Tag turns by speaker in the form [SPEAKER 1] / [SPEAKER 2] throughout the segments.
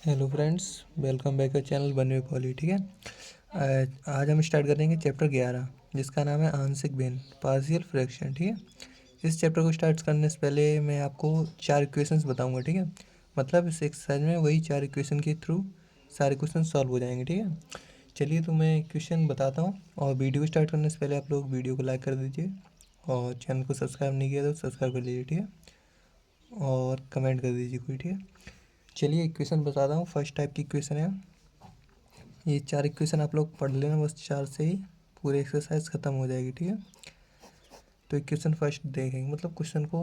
[SPEAKER 1] Hello friends, welcome back to channel बनवे पॉली। ठीक है, आज हम स्टार्ट करेंगे चैप्टर 11 जिसका नाम है आंशिक भिन्न पार्शियल फ्रैक्शन। ठीक है, इस चैप्टर को स्टार्ट करने से पहले मैं आपको 4 इक्वेशंस बताऊंगा। ठीक है, मतलब इस एक्सरसाइज में वही 4 इक्वेशन के थ्रू सारे क्वेश्चन सॉल्व हो जाएंगे। ठीक है, चलिए तो मैं इक्वेशन बताता हूँ। और वीडियो स्टार्ट करने से पहले आप लोग वीडियो को लाइक कर दीजिए और चैनल को सब्सक्राइब नहीं किया तो सब्सक्राइब कर लीजिए। ठीक है, और कमेंट कर दीजिए कोई। ठीक है, चलिए इक्वेशन बताता हूँ। फर्स्ट टाइप की इक्वेशन है, ये 4 इक्वेशन आप लोग पढ़ लेना, बस 4 से ही पूरी एक्सरसाइज ख़त्म हो जाएगी। ठीक है, तो इक्वेशन फर्स्ट देखेंगे, मतलब क्वेश्चन को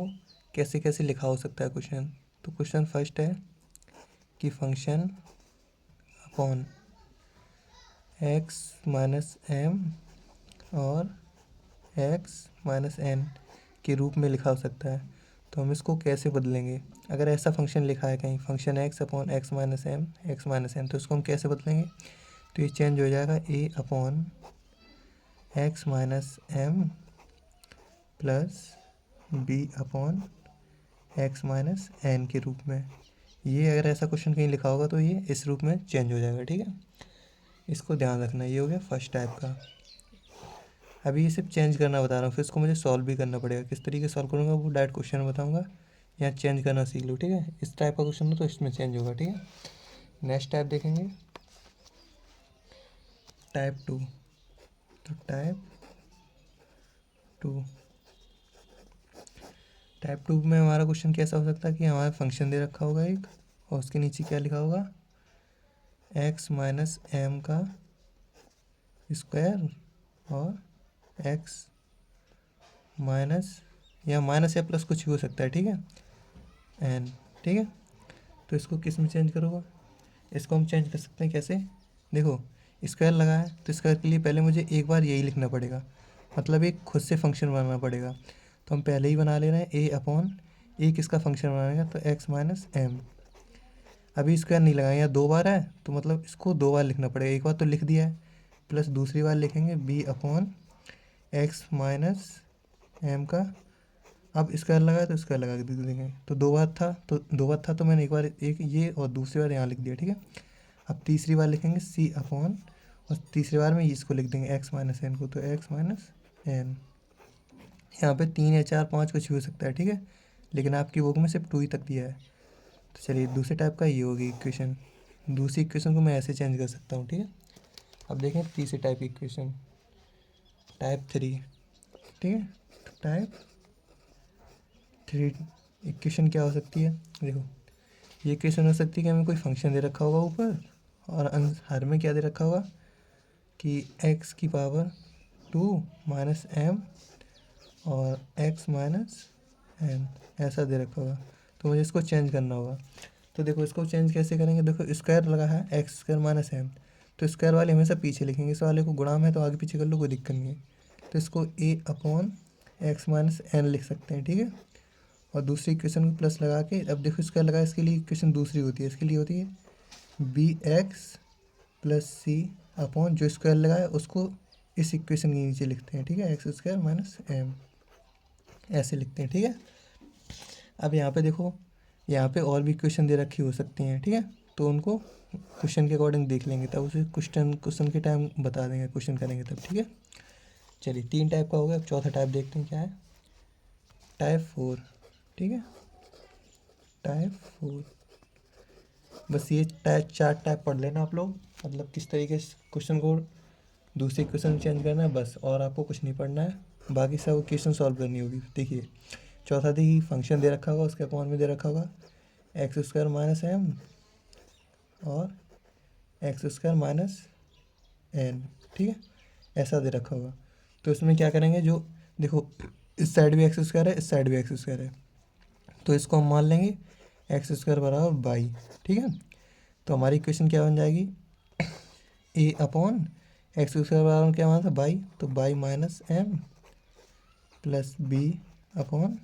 [SPEAKER 1] कैसे कैसे लिखा हो सकता है क्वेश्चन। तो क्वेश्चन फर्स्ट है कि function upon x minus m और एक्स माइनस एन के रूप में लिखा हो सकता है। तो हम इसको कैसे बदलेंगे? अगर ऐसा फंक्शन लिखा है कहीं, function x upon x minus m x minus n, तो इसको हम कैसे बदलेंगे? तो ये चेंज हो जाएगा A upon x minus M plus B upon x minus N के रूप में। ये अगर ऐसा क्वेश्चन कहीं लिखा होगा तो ये इस रूप में चेंज हो जाएगा। ठीक है, इसको ध्यान रखना। ये हो गया फर्स्ट टाइप का। अभी ये सिर्फ चेंज करना बता रहा हूँ, फिर इसको मुझे सॉल्व भी करना पड़ेगा। किस तरीके से सॉल्व करूँगा वो डायरेक्ट क्वेश्चन में बताऊँगा, यहाँ चेंज करना सीख लो। ठीक है, इस टाइप का क्वेश्चन हो तो इसमें चेंज होगा। ठीक है, नेक्स्ट टाइप देखेंगे, टाइप 2। तो टाइप टू में हमारा क्वेश्चन कैसा हो सकता है कि हमारा फंक्शन दे रखा होगा एक, और उसके नीचे क्या लिखा होगा, एक्स माइनस एम का स्क्वायर और एक्स माइनस या माइनस या प्लस कुछ भी हो सकता है। ठीक है, एन। ठीक है, तो इसको किस में चेंज करोगे? इसको हम चेंज कर सकते हैं कैसे? देखो, स्क्वायर लगा है तो स्क्वायर के लिए पहले मुझे एक बार यही लिखना पड़ेगा, मतलब एक खुद से फंक्शन बनाना पड़ेगा। तो हम पहले ही बना ले रहे हैं ए अपॉन एक इसका फंक्शन बनाएगा तो एक्स माइनस एम। अभी स्क्वायर नहीं लगाए, यहाँ 2 बार है तो मतलब इसको 2 बार लिखना पड़ेगा। एक बार तो लिख दिया है, प्लस दूसरी बार लिखेंगे B upon x minus m का। अब स्क्वायर लगाया तो स्क्वायर लगा के दे देंगे। तो 2 बार था तो मैंने एक बार एक ये और दूसरी बार यहाँ लिख दिया। ठीक है, अब तीसरी बार लिखेंगे सी अपॉन, और तीसरी बार में इसको लिख देंगे एक्स माइनस एन को, तो एक्स माइनस एन। यहाँ पे 3 या 4 5 कुछ भी हो सकता है। ठीक है, लेकिन आपकी बुक में सिर्फ 2 ही तक दिया है। तो चलिए दूसरे टाइप का ये होगी इक्वेशन। दूसरी इक्वेशन को मैं ऐसे चेंज कर सकता हूँ। ठीक है, अब देखें तीसरी टाइप की इक्वेशन, टाइप 3। ठीक है, तो टाइप 3 इक्वेशन क्या हो सकती है? देखो, ये इक्वेशन हो सकती है कि हमें कोई फंक्शन दे रखा होगा ऊपर, और हर में क्या दे रखा होगा कि एक्स की पावर 2 माइनस एम और एक्स माइनस एन, ऐसा दे रखा होगा। तो मुझे इसको चेंज करना होगा। तो देखो, इसको चेंज कैसे करेंगे? देखो, स्क्वायर लगा है एक्स स्क्वायर माइनस एम, तो स्क्वायर वाले हमेशा पीछे लिखेंगे, इस वाले को गुणा में तो आगे पीछे कर लो, कोई दिक्कत नहीं है। तो इसको ए अपॉन एक्स माइनस एन लिख सकते हैं। ठीक है, और दूसरी इक्वेशन को प्लस लगा के, अब देखो स्क्वायर लगा, इसके लिए इक्वेशन दूसरी होती है, इसके लिए होती है B x plus C upon जो स्क्वायर लगा है उसको इस इक्वेशन के नीचे लिखते हैं। ठीक है, एक्स स्क्वायर माइनस एम, ऐसे लिखते हैं। ठीक है, अब यहाँ पे देखो, यहाँ पे और भी क्वेश्चन दे रखी हो सकती हैं। ठीक है, तो उनको क्वेश्चन के अकॉर्डिंग देख लेंगे, तब उसे क्वेश्चन के टाइम बता देंगे, क्वेश्चन करेंगे तब। ठीक है, चलिए 3 टाइप का हो गया। अब चौथा टाइप देखते हैं क्या है, टाइप 4। ठीक है, टाइप 4, बस ये टाइप 4 टाइप पढ़ लेना आप लोग, मतलब किस तरीके से क्वेश्चन को दूसरे क्वेश्चन चेंज करना है बस, और आपको कुछ नहीं पढ़ना है, बाकी सब क्वेश्चन सॉल्व करनी होगी। देखिए, चौथा देखिए, फंक्शन दे रखा होगा, उसके अपॉन में दे रखा होगा एक्स स्क्वायर माइनस एम और एक्स स्क्वायर माइनस एन। ठीक है, ऐसा दे रखा होगा। तो इसमें क्या करेंगे, जो देखो इस साइड भी एक्स स्क्वायर है, इस साइड भी एक्स स्क्वायर है, तो इसको हम मान लेंगे एक्स स्क्वायर बराबर बाई। ठीक है, तो हमारी इक्वेशन क्या बन जाएगी, ए अपॉन एक्स स्क्वायर बराबर क्या माना था, बाई, तो by minus M plus B upon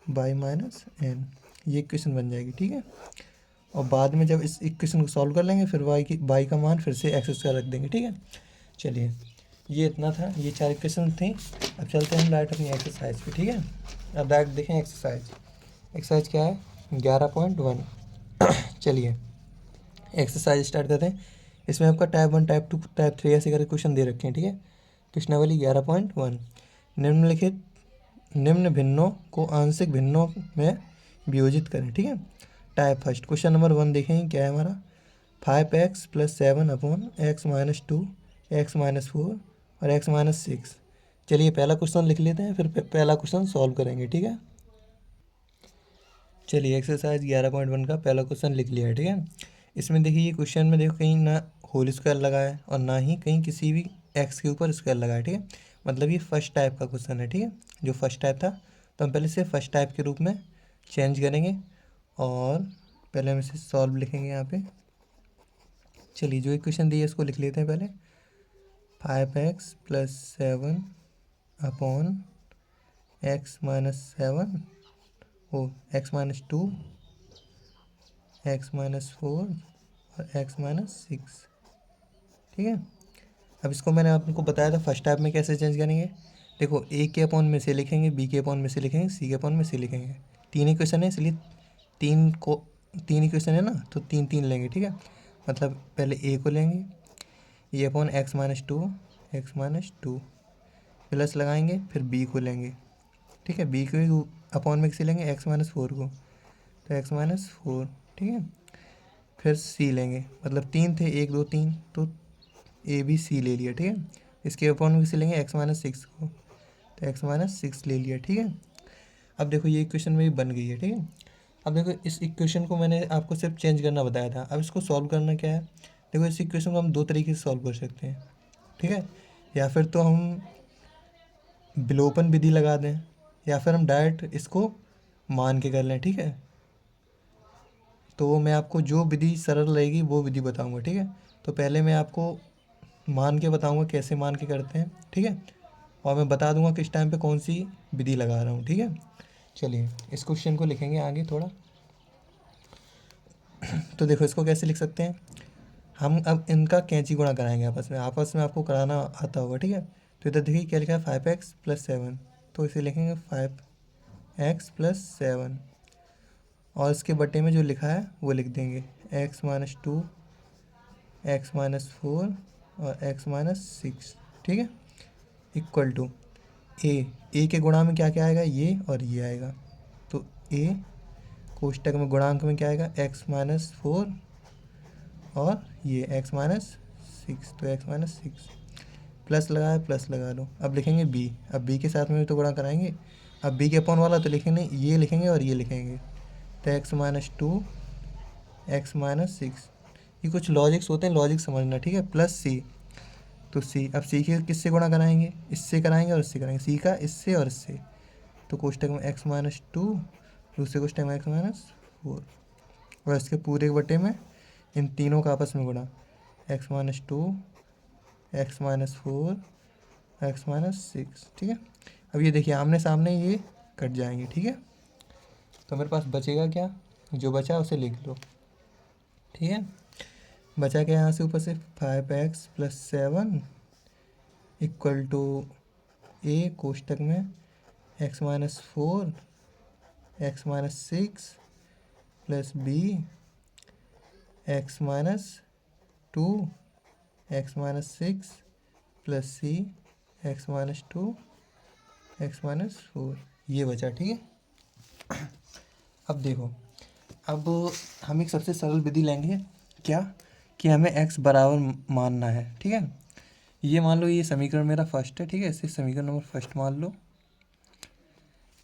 [SPEAKER 1] by minus n, ये इक्वेशन बन जाएगी। ठीक है, और बाद में जब इस इक्वेशन को सॉल्व कर लेंगे फिर बाई का मान फिर से एक्स स्क्वायर रख देंगे। ठीक है, चलिए ये इतना था, ये 4 इक्वेशन थी। अब चलते हैं हम डायरेक्ट अपनी एक्सरसाइज पे। ठीक है, अब डायरेक्ट देखें एक्सरसाइज क्या है, 11.1। चलिए एक्सरसाइज स्टार्ट करते हैं। इसमें आपका टाइप 1, टाइप 2, टाइप 3 ऐसे करके क्वेश्चन दे रखे हैं, ठीक है। प्रश्नावली 11.1, निम्नलिखित निम्न भिन्नों को आंशिक भिन्नों में वियोजित करें, ठीक है। टाइप फर्स्ट, क्वेश्चन नंबर 1 देखेंगे क्या है हमारा, 5x+7 अपॉन x-2, x-4 और x-6। चलिए पहला क्वेश्चन लिख लेते हैं, फिर पहला क्वेश्चन सॉल्व करेंगे, ठीक है। चलिए एक्सरसाइज 11.1 का पहला क्वेश्चन लिख लिया है, ठीक है। इसमें देखिए ये क्वेश्चन में देखो कहीं ना होल स्क्वायर लगा है और ना ही कहीं किसी भी एक्स के ऊपर स्क्वायर लगा है, ठीक है। मतलब ये फर्स्ट टाइप का क्वेश्चन है, ठीक है। जो फर्स्ट टाइप था तो हम पहले इसे फर्स्ट टाइप के रूप में चेंज करेंगे और पहले हम इसे सॉल्व लिखेंगे यहाँ पे। चलिए जो एक क्वेश्चन दिया इसको लिख लेते हैं पहले, 5x+7 अपॉन x-7 ओ x-2, x-4 और x-6, ठीक है। अब इसको मैंने आपको बताया था फर्स्ट टाइप में कैसे चेंज करेंगे। देखो ए के अपॉन में से लिखेंगे, बी के अपॉन में से लिखेंगे, सी के अपॉन में से लिखेंगे। तीन इक्वेशन है इसलिए तीन इक्वेशन है ना, तो तीन तीन लेंगे, ठीक है। मतलब पहले ए को लेंगे, ए अपॉन x-2 प्लस लगाएंगे, फिर बी को लेंगे, ठीक है। बी को अपॉन में किसे लेंगे, x-4 को, तो x-4, ठीक है। फिर सी लेंगे, मतलब तीन थे, 1 2 3, तो ए बी सी ले लिया, ठीक है। इसके अपॉन में किसे लेंगे, x-6 को, तो x-6 ले लिया, ठीक है। अब देखो ये इक्वेशन में भी बन गई है, ठीक है। अब देखो इस इक्वेशन को मैंने आपको सिर्फ चेंज करना बताया था, अब इसको सॉल्व करना क्या है। देखो इस इक्वेशन को हम दो तरीके से सॉल्व कर सकते हैं, ठीक है। या फिर तो हम विलोपन विधि लगा दें, या फिर हम डायरेक्ट इसको मान के कर लें, ठीक है। तो मैं आपको जो विधि सरल रहेगी वो विधि बताऊंगा, ठीक है। तो पहले मैं आपको मान के बताऊंगा कैसे मान के करते हैं, ठीक है। और मैं बता दूंगा किस टाइम पे कौन सी विधि लगा रहा हूँ, ठीक है। चलिए इस क्वेश्चन को लिखेंगे आगे थोड़ा। तो देखो इसको कैसे लिख सकते हैं हम, अब इनका कैंची गुणा कराएंगे आपस में आपको कराना आता होगा, ठीक है। तो इधर देखिए क्या लिखा है, 5x+7, तो इसे लिखेंगे 5x+7 और इसके बटे में जो लिखा है वो लिख देंगे x-2, x-4 और x-6, ठीक है। इक्वल टू ए के गुणा में क्या क्या आएगा, ये और ये आएगा, तो ए कोष्टक में गुणांक में क्या आएगा, x-4 और ये x-6, तो x-6 प्लस लगाया, प्लस लगा लो। अब लिखेंगे बी, अब बी के साथ में भी तो गुणा कराएंगे। अब बी के अपॉन वाला तो लिखेंगे, ये लिखेंगे और ये लिखेंगे, तो x-2, x-6। ये कुछ लॉजिक्स होते हैं, लॉजिक समझना, ठीक है। प्लस सी, तो सी, अब सी के किससे गुणा कराएंगे, इससे कराएंगे और इससे कराएंगे, सी का इससे और इससे, तो कोष्टक में x-2, दूसरे कोष्टक में x-4 और इसके पूरे बटे में इन तीनों का आपस में गुणा, x-2, x-4, x-6, ठीक है। अब ये देखिए आमने सामने ये कट जाएंगे, ठीक है। तो मेरे पास बचेगा क्या, जो बचा उसे लिख लो, ठीक है। बचा क्या यहाँ से ऊपर से, 5x+7 इक्वल टू ए कोष्टक में x-4, x-6 plus B x-2, x-6 plus सी x-2, x-4, ये बचा, ठीक है। अब देखो, अब हम एक सबसे सरल विधि लेंगे, क्या कि हमें x बराबर मानना है, ठीक है। ये मान लो ये समीकरण मेरा फर्स्ट है, ठीक है। इसे समीकरण नंबर फर्स्ट मान लो,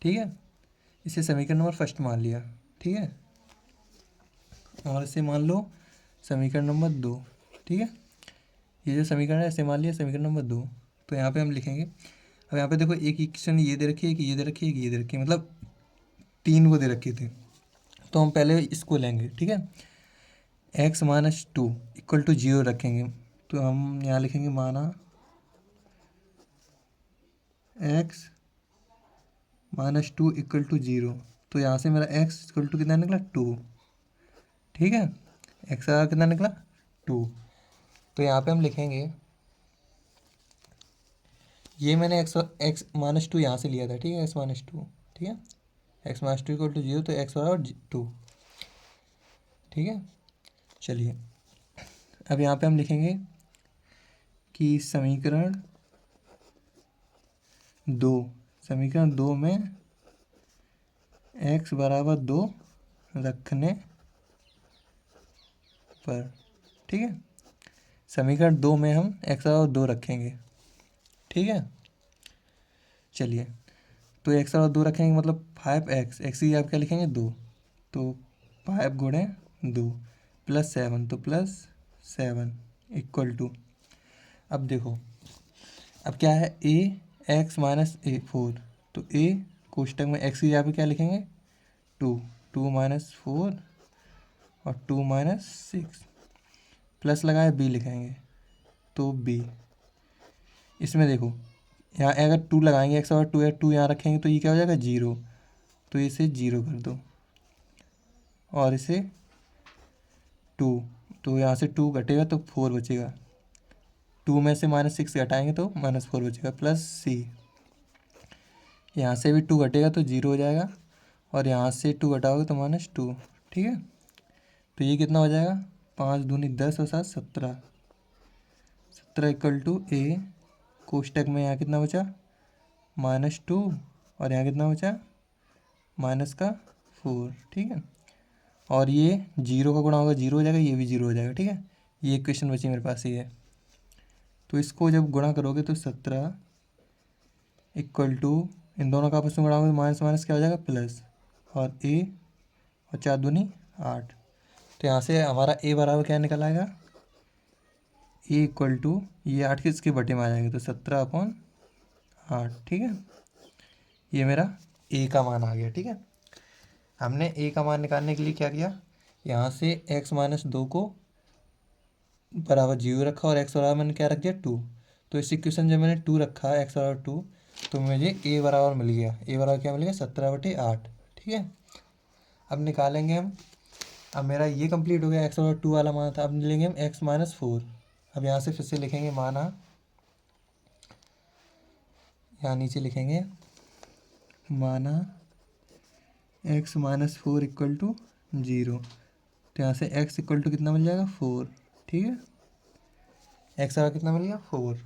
[SPEAKER 1] ठीक है। इसे समीकरण नंबर फर्स्ट मान लिया, ठीक है। और इसे मान लो समीकरण नंबर 2, ठीक है। ये जो समीकरण है इसे मान लिया समीकरण नंबर 2। तो यहाँ पे हम लिखेंगे, अब यहाँ पे देखो एक इक्वेशन ये दे रखी है, कि ये दे रखी है, कि ये दे रखी है, मतलब तीन वो दे रखे थे। तो हम पहले इसको लेंगे, ठीक है। x-2 इक्वल टू 0 रखेंगे, तो हम यहाँ लिखेंगे माना x-2 इक्वल टू 0। तो यहाँ से मेरा x इक्वल टू कितना निकला, 2, ठीक है। x का कितना निकला, 2। तो यहाँ पे हम लिखेंगे, ये मैंने x-2 यहाँ से लिया था, ठीक है, x-2, ठीक है। x-2 इक्वल टू 0, तो x बराबर 2, ठीक है। चलिए अब यहाँ पे हम लिखेंगे कि समीकरण 2 में x बराबर 2 रखने पर, ठीक है। समीकरण 2 में हम x बराबर 2 रखेंगे, ठीक है। चलिए, तो x बराबर 2 रखेंगे मतलब 5x की आप क्या लिखेंगे 2, तो 5 गुणे 2 प्लस 7, तो प्लस 7 इक्वल टू, अब देखो अब क्या है a x माइनस ए 4, तो a कोष्टक में x की जगह पे क्या लिखेंगे 2 माइनस 4 और 2 माइनस 6 प्लस लगाए b लिखेंगे, तो b। इसमें देखो यहाँ अगर 2 लगाएंगे x और 2 है, 2 यहाँ रखेंगे तो ये क्या हो जाएगा 0, तो इसे 0 कर दो और इसे 2, तो यहाँ से 2 घटेगा तो 4 बचेगा, 2 में से -6 घटाएंगे तो -4 बचेगा, प्लस c। यहाँ से भी 2 घटेगा तो 0 हो जाएगा और यहाँ से 2 घटाओगे तो -2, ठीक है। तो ये कितना हो जाएगा 5 दूनी 10 और 7 17, 17 इक्वल टू a कोष्टक में यहाँ कितना बचा -2 और यहाँ कितना बचा -4, ठीक है। और ये 0 का गुणा होगा 0 हो जाएगा, ये भी 0 हो जाएगा, ठीक है। ये इक्वेशन बची मेरे पास ये है, तो इसको जब गुणा करोगे तो 17 इक्वल टू, इन दोनों का आपस में गुणा होगा तो माइनस माइनस क्या हो जाएगा प्लस, और a और 4 दूनी 8, तो यहाँ से हमारा a बराबर क्या निकल आएगा a इक्वल टू, ये 8 किसके बटे में आ जाएगा तो 17/8, ठीक है। ये मेरा a का मान आ गया, ठीक है। हमने a का मान निकालने के लिए क्या किया, यहाँ से x माइनस 2 को बराबर 0 रखा और x बराबर मैंने क्या रख दिया 2, तो इस इक्वेशन जब मैंने 2 रखा x बराबर 2 तो मुझे a बराबर मिल गया, a बराबर क्या मिल गया 17/8, ठीक है। अब निकालेंगे हम, अब मेरा ये कंप्लीट हो गया, x बराबर 2 वाला मान था। अब लेंगे हम x माइनस 4, अब यहाँ से फिर से लिखेंगे माना, यहाँ नीचे लिखेंगे माना x माइनस 4 इक्वल टू 0, तो यहाँ से x इक्वल टू कितना मिल जाएगा 4, ठीक है। x का कितना मिल गया 4।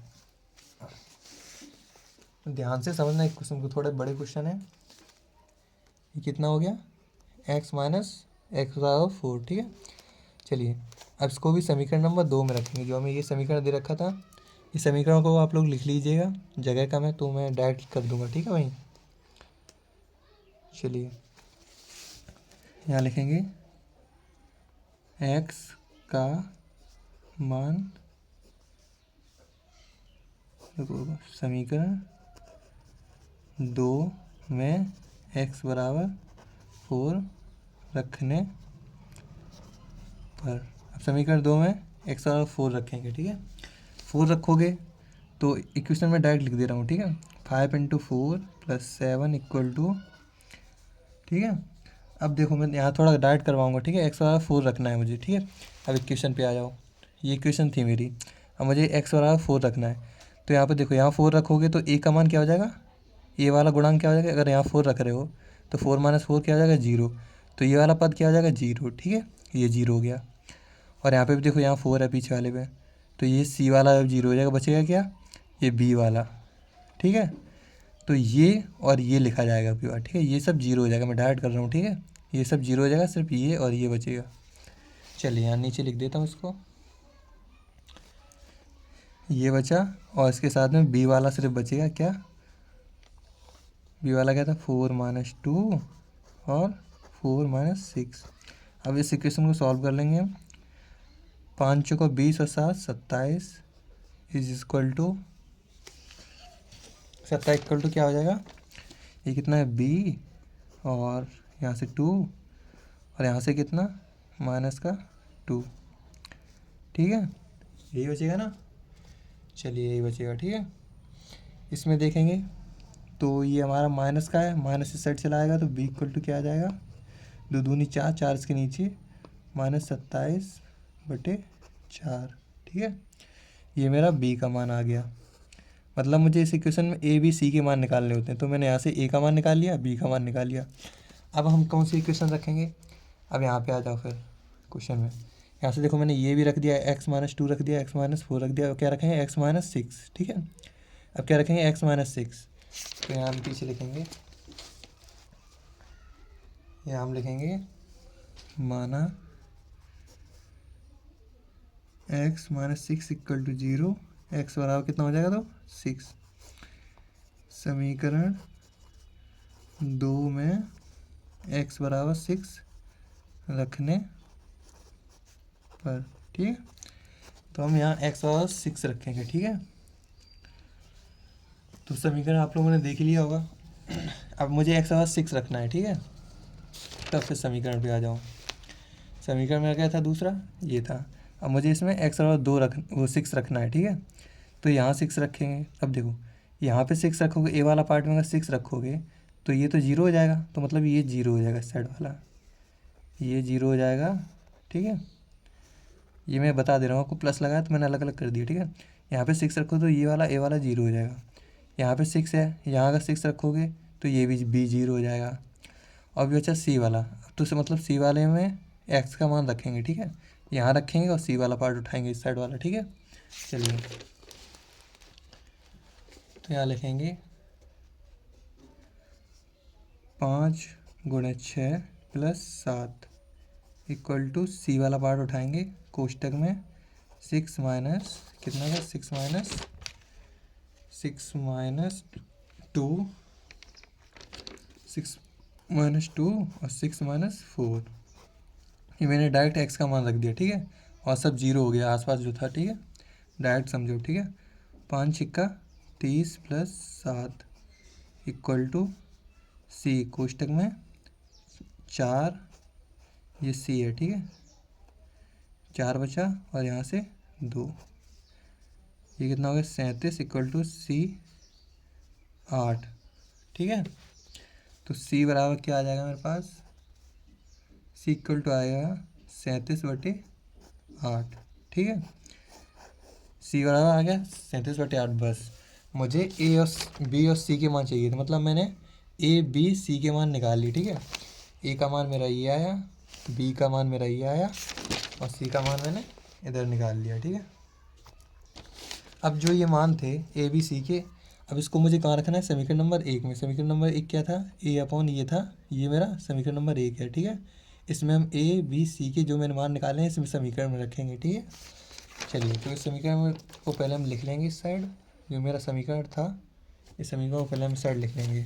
[SPEAKER 1] ध्यान से समझना एक क्वेश्चन को, थोड़े बड़े क्वेश्चन है। ये कितना हो गया x माइनस एक्स बराबर 4, ठीक है। चलिए, अब इसको भी समीकरण नंबर 2 में रखेंगे, जो हमें ये समीकरण दे रखा था। इस समीकरण को आप लोग लिख लीजिएगा, जगह कम है तो मैं डायरेक्ट कर दूंगा, ठीक है भाई। चलिए, यहाँ लिखेंगे x का मान, समीकरण 2 में x बराबर 4 रखने पर, अब समीकरण 2 में x बराबर 4 रखेंगे, ठीक है। 4 रखोगे तो इक्वेशन में डायरेक्ट लिख दे रहा हूँ, ठीक है। 5 × 4 + 7 इक्वल टू, ठीक है। अब देखो मैं यहाँ थोड़ा डायरेक्ट करवाऊँगा, ठीक है। x बराबर 4 रखना है मुझे, ठीक है। अब इक्वेशन पे आ जाओ, ये इक्वेशन थी मेरी, अब मुझे x बराबर 4 रखना है। तो यहाँ पे देखो, यहाँ 4 रखोगे तो a का मान क्या हो जाएगा, a वाला गुणांक क्या हो जाएगा, अगर यहाँ 4 रख रहे हो तो 4 - 4 क्या हो जाएगा 0, तो ये वाला पद क्या हो जाएगा 0, ठीक है। ये 0 हो गया। और यहाँ पे भी देखो, यहाँ 4 है पीछे वाले पे, तो ये c वाला 0 हो जाएगा, बचेगा क्या ये b वाला, ठीक है। तो ये और ये लिखा जाएगा अभी बार, ठीक है। ये सब 0 हो जाएगा, मैं डायरेक्ट कर रहा हूँ, ठीक है। ये सब 0 हो जाएगा, सिर्फ ये और ये बचेगा। चलिए, यहाँ नीचे लिख देता हूँ इसको, ये बचा और इसके साथ में b वाला सिर्फ बचेगा, क्या b वाला क्या था 4 - 2 और 4 - 6। अब इस इक्वेशन को सॉल्व कर लेंगे हम। 5 चौको 20 और 7 27 is equal to, 27 equal to क्या हो जाएगा, ये कितना है b और यहाँ से 2 और यहाँ से कितना -2, ठीक है। यही बचेगा ना, चलिए यही बचेगा, ठीक है। इसमें देखेंगे तो ये हमारा माइनस का है, माइनस इस साइड चला आएगा तो b इक्वल टू क्या आ जाएगा 2 दूनी 4, 4 इसके नीचे -27/4, ठीक है। ये मेरा b का मान आ गया। मतलब मुझे इस इक्वेशन में a b c के मान निकालने होते हैं, तो मैंने यहाँ से a का मान निकाल लिया, b का मान निकाल लिया। अब हम कौन सी इक्वेशन रखेंगे, अब यहाँ पे आ जाओ फिर क्वेश्चन में। यहाँ से देखो मैंने ये भी रख दिया, x-2 रख दिया, x-4 रख दिया, क्या रखेंगे x-6, ठीक है। अब क्या रखेंगे x-6, तो यहाँ हम पीछे लिखेंगे, यहाँ हम लिखेंगे माना x-6 इक्वल टू 0, x बराबर कितना हो जाएगा तो 6। समीकरण 2 में x बराबर 6 रखने पर, ठीक है। तो हम यहाँ x बराबर 6 रखेंगे, ठीक है। तो समीकरण आप लोगों ने देख लिया होगा। अब मुझे x बराबर 6 रखना है, ठीक है। तब फिर समीकरण पे आ जाओ। समीकरण में क्या था, दूसरा ये था। अब मुझे इसमें x बराबर 6 रखना है, ठीक है। तो यहाँ 6 रखेंगे। अब देखो यहाँ पे 6 रखोगे, ए वाला पार्ट में अगर 6 रखोगे तो ये तो 0 हो जाएगा, तो मतलब ये 0 हो जाएगा, इस साइड वाला ये 0 हो जाएगा, ठीक है। ये मैं बता दे रहा हूँ आपको, प्लस लगाया तो मैंने अलग अलग कर दिया, ठीक है। यहाँ पे 6 रखो तो ये वाला ए वाला 0 हो जाएगा। यहाँ पे 6 है, यहाँ अगर 6 रखोगे तो ये भी 0 हो जाएगा। और भी बचा सी वाला, तो मतलब सी वाले में एक्स का मान रखेंगे, ठीक है। यहाँ रखेंगे और सी वाला पार्ट उठाएंगे, इस साइड वाला, ठीक है। चलिए तो यहाँ लिखेंगे 5 × 6 + 7 इक्वल टू सी वाला पार्ट उठाएंगे कोष्टक में 6 माइनस कितना था, 6 माइनस 2, 6 माइनस 2 और 6 माइनस 4। ये मैंने डायरेक्ट एक्स का मान रख दिया, ठीक है। और सब 0 हो गया आसपास जो था, ठीक है। डायरेक्ट समझो, ठीक है। 5 × 30 + 7 इक्वल टू सी कोष्टक में 4, ये सी है, ठीक है। 4 बचा और यहाँ से 2, ये कितना हो गया 37 इक्वल टू सी 8, ठीक है। तो सी बराबर क्या आ जाएगा मेरे पास, सी इक्वल टू आएगा 37/8, ठीक है। सी बराबर आ गया 37/8। बस मुझे ए और बी और सी के मान चाहिए थे, मतलब मैंने ए बी सी के मान निकाल लिए, ठीक है। ए का मान मेरा ये आया, बी का मान मेरा ये आया और सी का मान मैंने इधर निकाल लिया, ठीक है। अब जो ये मान थे ए बी सी के, अब इसको मुझे कहाँ रखना है, समीकरण नंबर 1 में। समीकरण नंबर 1 क्या था, a/, ये था, ये मेरा समीकरण नंबर 1 है, ठीक है। इसमें हम ए बी सी के जो मैंने मान निकाले हैं इसमें समीकरण में रखेंगे, ठीक है। चलिए तो इस समीकरण को पहले हम लिख लेंगे, इस साइड जो मेरा समीकरण था, इस समीकरण को पहले हम इस साइड लिख लेंगे।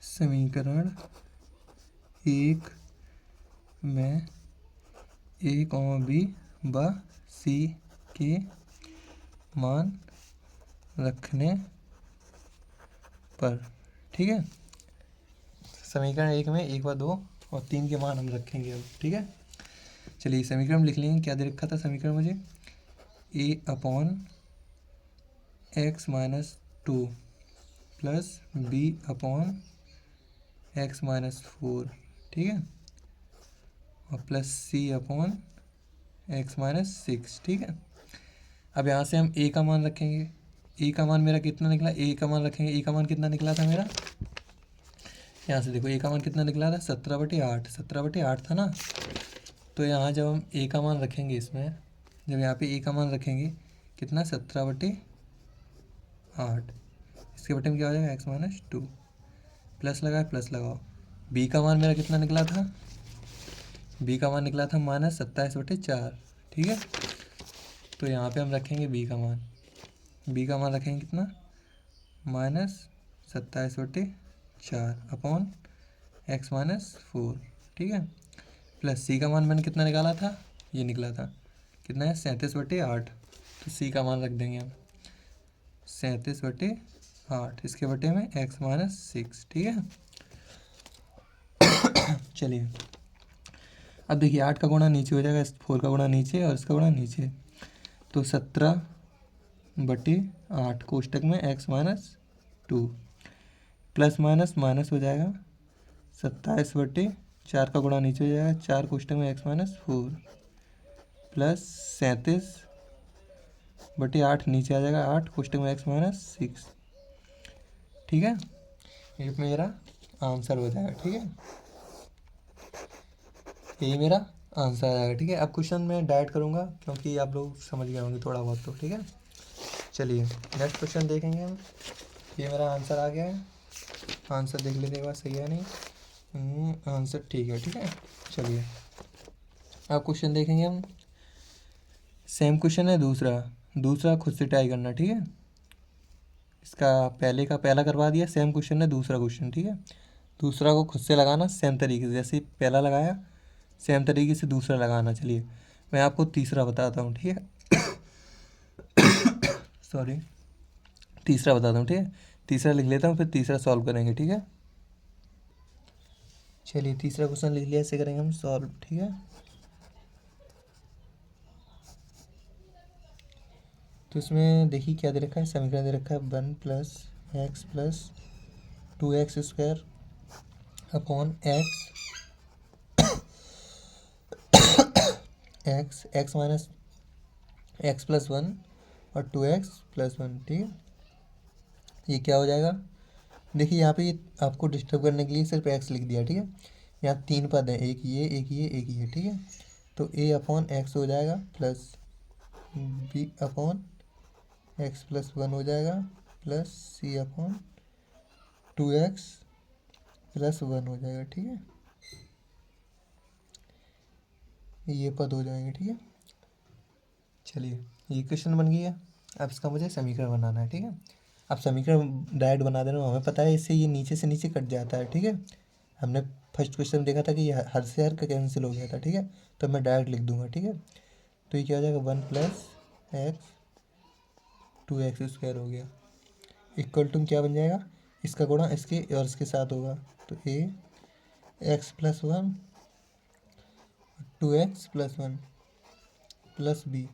[SPEAKER 1] समीकरण 1 में a, b व c के मान रखने पर, ठीक है। समीकरण 1 में 1 व 2 और 3 के मान हम रखेंगे अब, ठीक है। चलिए समीकरण लिख लेंगे। क्या दे रखा था समीकरण मुझे, a/(x-2) + b/(x-4), ठीक है। और प्लस c/(x-6), ठीक है। अब यहाँ से हम a का मान रखेंगे। a का मान मेरा कितना निकला, a का मान रखेंगे, a का मान कितना निकला था मेरा, यहाँ से देखो a का मान कितना निकला था 17/8, 17/8 था ना। तो यहाँ जब हम a का मान रखेंगे, इसमें जब यहाँ पे a का मान रखेंगे कितना 17/8, इसके बटे में क्या हो जाएगा x-2, प्लस लगाए प्लस लगाओ। b का मान मेरा कितना निकला था, b का मान निकला था -27/4, ठीक है। तो यहाँ पे हम रखेंगे b का मान, b का मान रखेंगे कितना -27/4/(x-4), ठीक है। प्लस c का मान मैंने कितना निकाला था, ये निकला था कितना है 37/8, तो c का मान रख देंगे हम 37/8, इसके बटे में x-6, ठीक है। चलिए अब देखिए 8 का गुणा नीचे हो जाएगा, 4 का गुणा नीचे और इसका गुणा नीचे, तो 17/8 कोष्टक में x-2, प्लस माइनस माइनस हो जाएगा 27/4 का गुणा नीचे हो जाएगा, 4 कोष्टक में x-4 प्लस 37/8 नीचे आ जाएगा, 8 कोष्टक में x-6, ठीक है। ये मेरा आंसर हो जाएगा, ठीक है। ये मेरा आंसर आ जाएगा। ठीक है, अब क्वेश्चन में डायरेक्ट करूँगा क्योंकि आप लोग समझ गए होंगे थोड़ा बहुत तो। ठीक है, चलिए नेक्स्ट क्वेश्चन देखेंगे हम। ये मेरा आंसर आ गया है, आंसर देख लेते एक बार सही है नहीं। आंसर ठीक है। ठीक है, चलिए अब क्वेश्चन देखेंगे हम। सेम क्वेश्चन है, दूसरा दूसरा खुद से ट्राई करना। ठीक है, इसका पहले का पहला करवा दिया, सेम क्वेश्चन है दूसरा क्वेश्चन। ठीक है, दूसरा को खुद से लगाना सेम तरीके से, जैसे पहला लगाया सेम तरीके से दूसरा लगाना। चलिए मैं आपको तीसरा बताता हूँ। ठीक है सॉरी, तीसरा बताता हूँ। ठीक है, तीसरा लिख लेता हूँ फिर तीसरा सॉल्व करेंगे। ठीक है, चलिए तीसरा क्वेश्चन लिख लिया, ऐसे करेंगे हम सॉल्व। ठीक है, तो इसमें देखिए क्या दे रखा है, समीकरण दे रखा है 1 + x + 2x² upon x minus x+1 और 2x+1। ठीक है, ये क्या हो जाएगा, देखिए यहाँ पे ये आपको डिस्टर्ब करने के लिए सिर्फ x लिख दिया। ठीक है, यहाँ 3 पद हैं, एक ये एक ये एक ये। ठीक है, तो a अपॉन x हो जाएगा प्लस b अपॉन x+1 हो जाएगा प्लस c अपॉन 2x+1 हो जाएगा। ठीक है, ये पद हो जाएंगे। ठीक है, चलिए ये क्वेश्चन बन गया। अब इसका मुझे समीकरण बनाना है। ठीक है, अब समीकरण डायरेक्ट बना देना, हमें पता है इससे ये नीचे से नीचे कट जाता है। ठीक है, हमने फर्स्ट क्वेश्चन देखा था कि ये हर से हर का कैंसिल हो गया था। ठीक है, तो मैं डायरेक्ट लिख दूंगा। ठीक है, तो ये क्या हो जाएगा 1 + x 2x² हो गया, इक्वल टू क्या बन जाएगा, इसका गुणा इसके और इसके साथ होगा, तो x+1 2x+1 प्लस बी।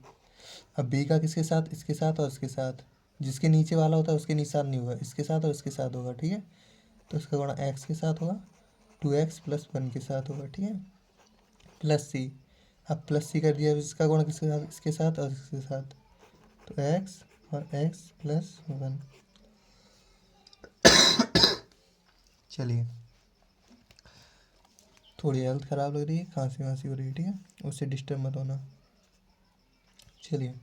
[SPEAKER 1] अब बी का किसके साथ, इसके साथ और इसके साथ, जिसके नीचे वाला होता है उसके निशान नहीं होगा, इसके साथ और इसके साथ होगा। ठीक है, तो इसका गुणा x के साथ होगा, 2x+1 के साथ होगा। ठीक है, प्लस सी। अब प्लस सी कर दिया, इसका गुणा किसके साथ, इसके साथ और इसके साथ, तो x और x+1। चलिए थोड़ी हेल्थ ख़राब लग रही है, खांसी वांसी हो रही है। ठीक है, उससे डिस्टर्ब मत होना। चलिए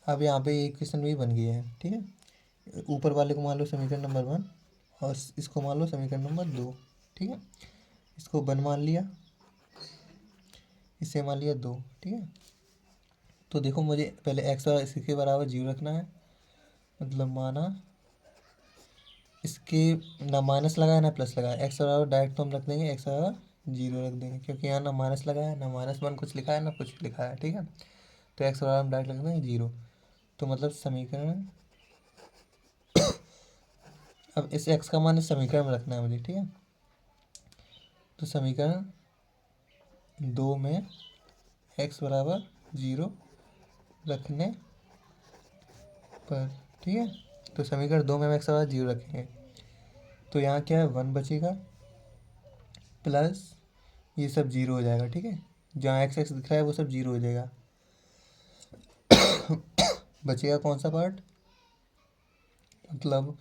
[SPEAKER 1] अब यहाँ पे एक क्वेश्चन भी बन गया है। ठीक है, ऊपर वाले को मान लो समीकरण नंबर 1 और इसको मान लो समीकरण नंबर 2। ठीक है, इसको 1 मान लिया, इसे मान लिया 2। ठीक है, तो देखो मुझे पहले x और इसके बराबर 0 रखना है, मतलब माना इसके ना माइनस लगाया ना प्लस लगाया, x बराबर डायरेक्ट तो हम रख देंगे x बराबर 0 रख देंगे, क्योंकि यहाँ ना माइनस लगाया ना -1 कुछ लिखा है ना कुछ लिखा है। ठीक है, तो x बराबर हम डायरेक्ट रख देंगे 0। तो मतलब समीकरण, अब इस x का मान इस समीकरण में रखना है मुझे। ठीक है, तो समीकरण 2 में x बराबर 0 रखने पर, ठीक है, तो समीकरण 2 में हम x बराबर 0 रखेंगे, तो यहाँ क्या है 1 बचेगा प्लस ये सब 0 हो जाएगा। ठीक है, जहाँ x x दिख रहा है वो सब 0 हो जाएगा। बचेगा कौन सा पार्ट, मतलब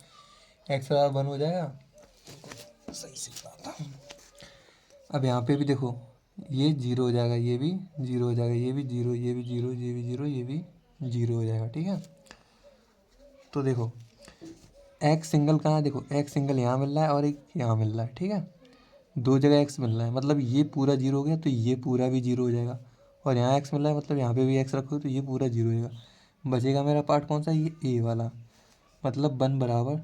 [SPEAKER 1] x बराबर 1 हो जाएगा। सही से बात है। अब यहाँ पे भी देखो ये 0 हो जाएगा, ये भी 0 हो जाएगा, ये भी 0, ये भी 0, ये भी 0, ये भी 0 हो जाएगा। ठीक है, तो देखो x सिंगल कहाँ है, देखो x सिंगल यहाँ मिल रहा है और एक यहाँ मिल रहा है। ठीक है, दो जगह x मिल रहा है, मतलब ये पूरा 0 हो गया तो ये पूरा भी 0 हो जाएगा, और यहाँ x मिल रहा है मतलब यहाँ पे भी x रखो तो ये पूरा 0 हो जाएगा। बचेगा मेरा पार्ट कौन सा, ये a वाला, मतलब 1 बराबर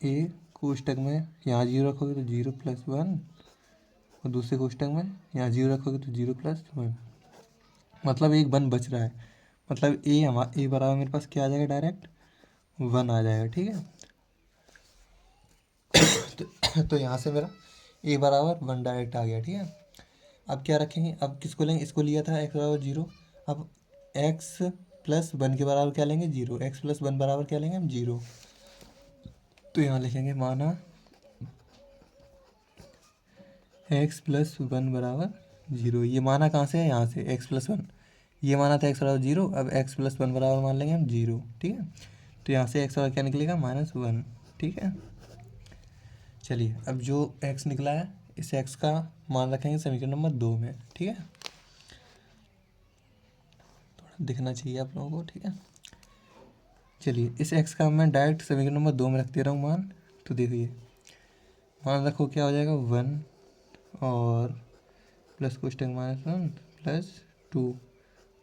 [SPEAKER 1] a कोष्टक में यहाँ 0 रखोगे तो 0+1 और दूसरे कोष्टक में यहाँ 0 रखोगे तो 0+1, मतलब एक 1 बच रहा है, मतलब a बराबर मेरे पास क्या आ जाएगा, डायरेक्ट 1 आ जाएगा। ठीक है, तो यहाँ से मेरा a बराबर 1 डायरेक्ट आ गया। ठीक है, अब क्या रखेंगे, अब किसको लेंगे, इसको लिया था x बराबर 0, अब x+1 के बराबर क्या लेंगे 0, x+1 बराबर क्या लेंगे हम 0, तो यहाँ लिखेंगे माना x+1 बराबर 0। ये माना कहाँ से है, यहाँ से x+1, ये माना था x बराबर 0, अब x+1 बराबर मान लेंगे हम 0। ठीक है, तो यहाँ से x बराबर क्या निकलेगा -1। ठीक है, चलिए अब जो x निकला है इस एक्स का मान रखेंगे समीकरण नंबर 2 में, ठीक है। थोड़ा दिखना चाहिए आप लोगों को, ठीक है। चलिए इस एक्स का मैं डायरेक्ट समीकरण नंबर 2 में रख दे रहा हूँ मान। तो देखिए मान रखो क्या हो जाएगा 1 और प्लस कोष्टक -1 प्लस 2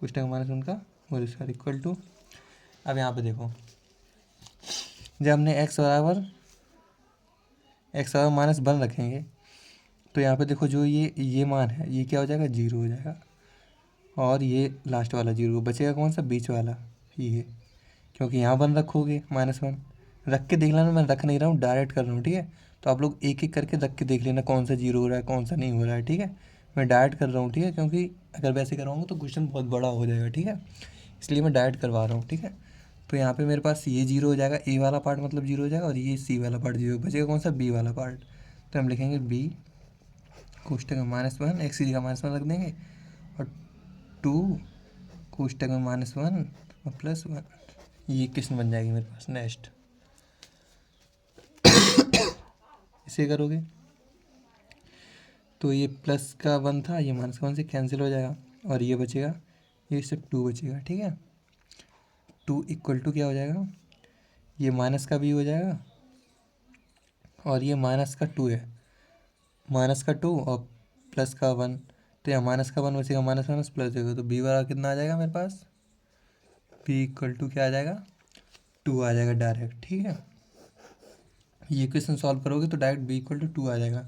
[SPEAKER 1] कोष्टक -1 का होल स्क्वायर इक्वल टू। अब यहाँ पे देखो जब हमने एक्स बराबर -1 रखेंगे तो यहाँ पे देखो जो ये मान है ये क्या हो जाएगा 0 हो जाएगा, और ये लास्ट वाला 0 बचेगा कौन सा बीच वाला ये, क्योंकि यहाँ 1 रखोगे -1 रख के देख लेना, मैं रख नहीं रहा हूँ डायरेक्ट कर रहा हूँ, ठीक है। तो आप लोग एक एक करके रख के देख लेना कौन सा 0 हो रहा है कौन सा नहीं हो रहा है, ठीक है। मैं डायरेक्ट कर रहा हूँ, ठीक है, क्योंकि अगर वैसे कराऊंगा तो क्वेश्चन बहुत बड़ा हो जाएगा, ठीक है, इसलिए मैं डायरेक्ट करवा रहा हूँ, ठीक है। तो यहाँ पे मेरे पास ये 0 हो जाएगा, ए वाला पार्ट मतलब 0 हो जाएगा, और ये सी वाला पार्ट 0 बचेगा कौन सा बी वाला पार्ट। तो हम लिखेंगे बी कोष्टक में -1 एक्स की जगह -1 रख देंगे, और 2 कोष्टक में -1 और +1, ये किस्म बन जाएगी मेरे पास। नेक्स्ट इसे करोगे तो ये प्लस का 1 था, ये -1 से कैंसिल हो जाएगा, और ये बचेगा, ये सिर्फ 2 बचेगा, ठीक है। 2 इक्वल टू क्या हो जाएगा, ये माइनस का भी हो जाएगा, और ये माइनस का 2 है, माइनस का 2 और प्लस का 1, तो यहाँ माइनस का 1 बचेगा, माइनस माइनस प्लस देगा, तो बी वाला कितना आ जाएगा मेरे पास, बी इक्वल टू क्या आ जाएगा 2 आ जाएगा डायरेक्ट, ठीक है। ये क्वेश्चन सॉल्व करोगे तो डायरेक्ट बी इक्वल टू 2 आ जाएगा,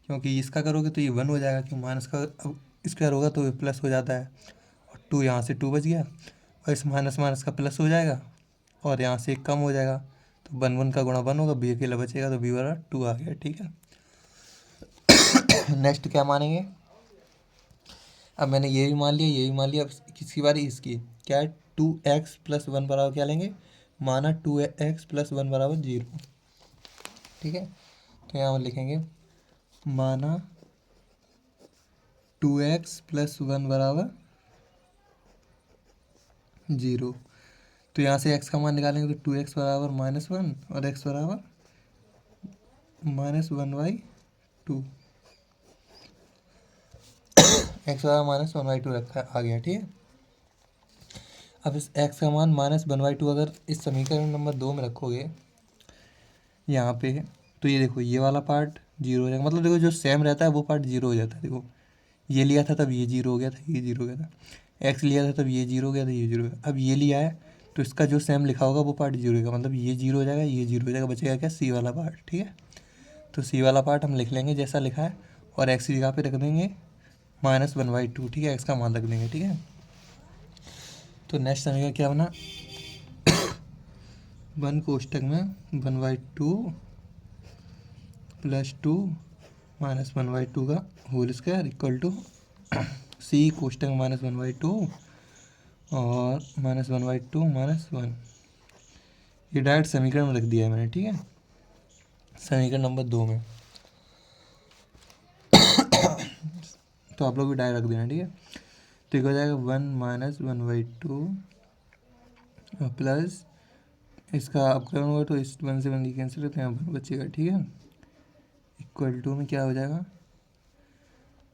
[SPEAKER 1] क्योंकि इसका करोगे तो ये 1 हो जाएगा, क्योंकि माइनस का अब स्क्वायर होगा तो ये प्लस हो जाता है, और 2 यहाँ से 2 बच गया, और इस माइनस माइनस का प्लस हो जाएगा, और यहाँ से एक कम हो जाएगा, तो 1 1 का गुणा 1 होगा, बी अकेला बचेगा, तो बी वाला 2 आ गया, ठीक है। नेक्स्ट क्या मानेंगे, अब मैंने ये भी मान लिया ये भी मान लिया, अब किसकी बारी, इसकी। क्या है 2x + 1 बराबर क्या लेंगे, माना 2x + 1 बराबर 0, ठीक है। तो यहाँ लिखेंगे माना 2x + 1 बराबर 0। तो यहाँ से x का मान निकालेंगे तो 2x बराबर -1 और x बराबर -1/2, x बराबर -1/2 रखा आ गया, ठीक है। अब इस x का मान -1/2 अगर इस समीकरण नंबर 2 में रखोगे यहाँ पे, तो ये देखो ये वाला पार्ट 0 हो जाएगा, मतलब देखो जो सेम रहता है वो पार्ट 0 हो जाता है। देखो ये लिया था तब ये 0 हो गया था, ये 0 हो गया था, एक्स लिया था तब ये 0 हो गया था, ये 0 हो गया। अब ये लिया है तो इसका जो सेम लिखा होगा वो पार्ट 0 होगा, मतलब ये 0 हो जाएगा, ये 0 हो जाएगा, बचेगा क्या सी वाला पार्ट, ठीक है। तो सी वाला पार्ट हम लिख लेंगे जैसा लिखा है, और एक्स की जगह पे रख देंगे -1/2, ठीक है, एक्स का मान रख देंगे, ठीक है। तो नेक्स्ट समीकरण क्या बना, 1 कोष्टक में 1/2 + 2 -1/2 का होल स्क्वायर इक्वल टू सी कोष्टक -1/2 और -1/2 -1, ये डायरेक्ट समीकरण में रख दिया है मैंने, ठीक है, समीकरण नंबर 2 में। तो आप लोग भी डायरेक्ट रख देना, ठीक है। तो हो जाएगा 1 -1/2 प्लस इसका अपकरण होगा तो इस 1 से 1 कैंसिल करते हैं, 1 बचेगा, ठीक है, इक्वल टू में क्या हो जाएगा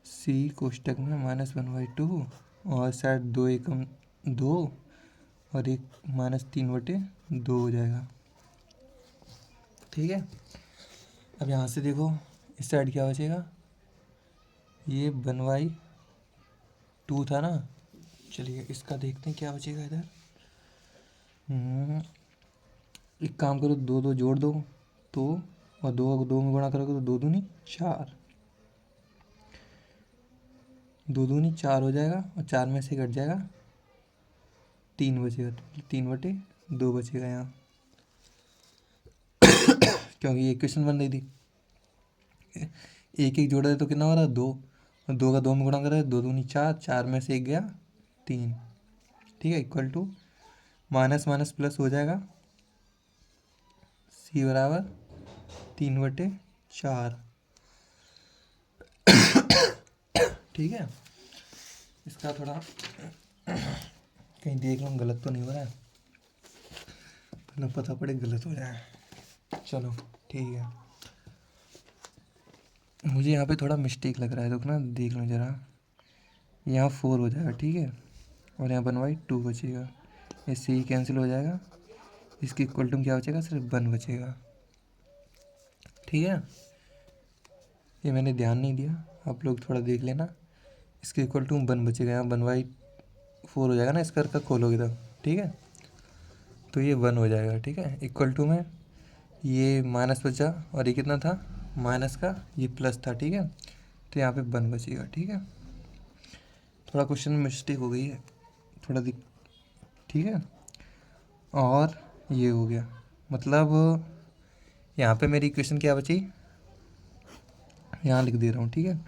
[SPEAKER 1] सी कोष्टक में -1/2 और शायद 2 एकम 2 और एक -3/2 हो जाएगा, ठीक है। अब यहाँ से देखो इस साइड क्या बचेगा, ये 1/2 था ना, चलिए इसका देखते हैं क्या बचेगा इधर। एक काम करो 2 2 जोड़ दो तो, और 2 को 2 में गुणा करोगे तो 2 दूनी 4, 2 दूनी 4 हो जाएगा, और 4 में से घट जाएगा 3 बचेगा, 3/2 बचेगा यहाँ, क्योंकि ये इक्वेशन बन रही थी, एक एक जोड़ा है तो कितना हो रहा है 2, और 2 का 2 में गुणा करें 2 दूनी 4, 4 में से 1 गया 3, ठीक है, equal to minus minus plus हो जाएगा, सी बराबर 3/4, ठीक है। इसका थोड़ा कहीं देख लो गलत तो नहीं हो रहा है, पहले पता पड़े गलत हो जाए, चलो ठीक है। मुझे यहाँ पे थोड़ा मिस्टेक लग रहा है, तो ना देख लो ज़रा। यहाँ 4 हो जाएगा, ठीक है, और यहाँ 1/2 बचेगा। ये सी कैंसिल हो जाएगा, इसकी इक्वल टू क्या बचेगा, सिर्फ 1 बचेगा, ठीक है। ये मैंने ध्यान नहीं दिया, आप लोग थोड़ा देख लेना। इसके इक्वल टू 1 बचेगा, यहाँ 1/4 हो जाएगा ना, इस कर खोलोगे तब, ठीक है। तो ये 1 हो जाएगा, ठीक है। इक्वल टू में ये माइनस बचा, और ये कितना था माइनस का, ये प्लस था, ठीक है। तो यहाँ पे 1 बचेगा, ठीक है। थोड़ा क्वेश्चन में मिस्टेक हो गई है, थोड़ा दिक, ठीक है। और ये हो गया, मतलब यहाँ पे मेरी इक्वेशन क्या बची, यहाँ लिख दे रहा हूँ, ठीक है।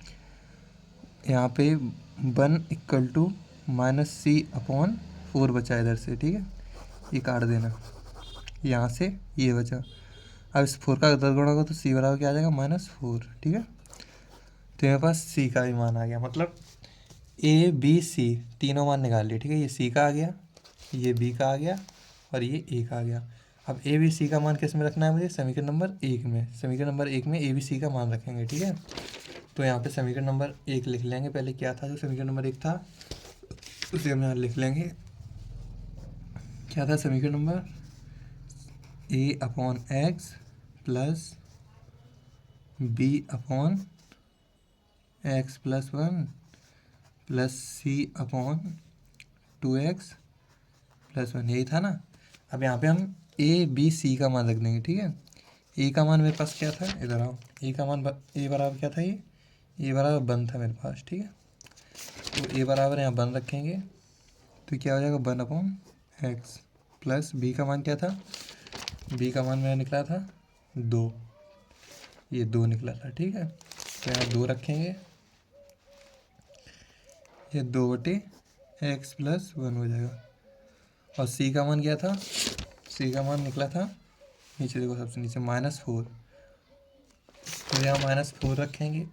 [SPEAKER 1] यहाँ पे 1 = -c/4 बचा इधर से, ठीक है। ये काट देना, यहाँ से ये बचा। अब इस 4 का इधर गुणा होगा तो c बराबर क्या आ जाएगा, -4, ठीक है। तो मेरे पास c का भी मान आ गया, मतलब a b c तीनों मान निकाल लिए, ठीक है। ये c का आ गया, ये b का आ गया, और ये a का आ गया। अब a b c का मान किस में रखना है मुझे, समीकरण नंबर 1 में। समीकरण नंबर 1 में a b c का मान रखेंगे, ठीक है। तो यहाँ पे समीकरण नंबर 1 लिख लेंगे। पहले क्या था, जो समीकरण नंबर 1 था उसे हम यहाँ लिख लेंगे। क्या था समीकरण number, a/x plus b/x+1 plus c/2x+1, यही था ना। अब यहाँ पे हम a b c का मान रख देंगे, ठीक है। a का मान मेरे पास क्या था, इधर आओ। a का मान a बराबर क्या था, ये a बराबर 1 था मेरे पास, ठीक है। तो a बराबर यहाँ 1 रखेंगे, तो क्या हो जाएगा 1/x प्लस b का मान क्या था, b का मान मेरा निकला था 2, ये 2 निकला था, ठीक है। तो यहाँ 2 रखेंगे, ये 2/x+1 हो जाएगा। और c का मान क्या था, c का मान निकला था, नीचे देखो सबसे नीचे -4, तो यहाँ -4 रखेंगे।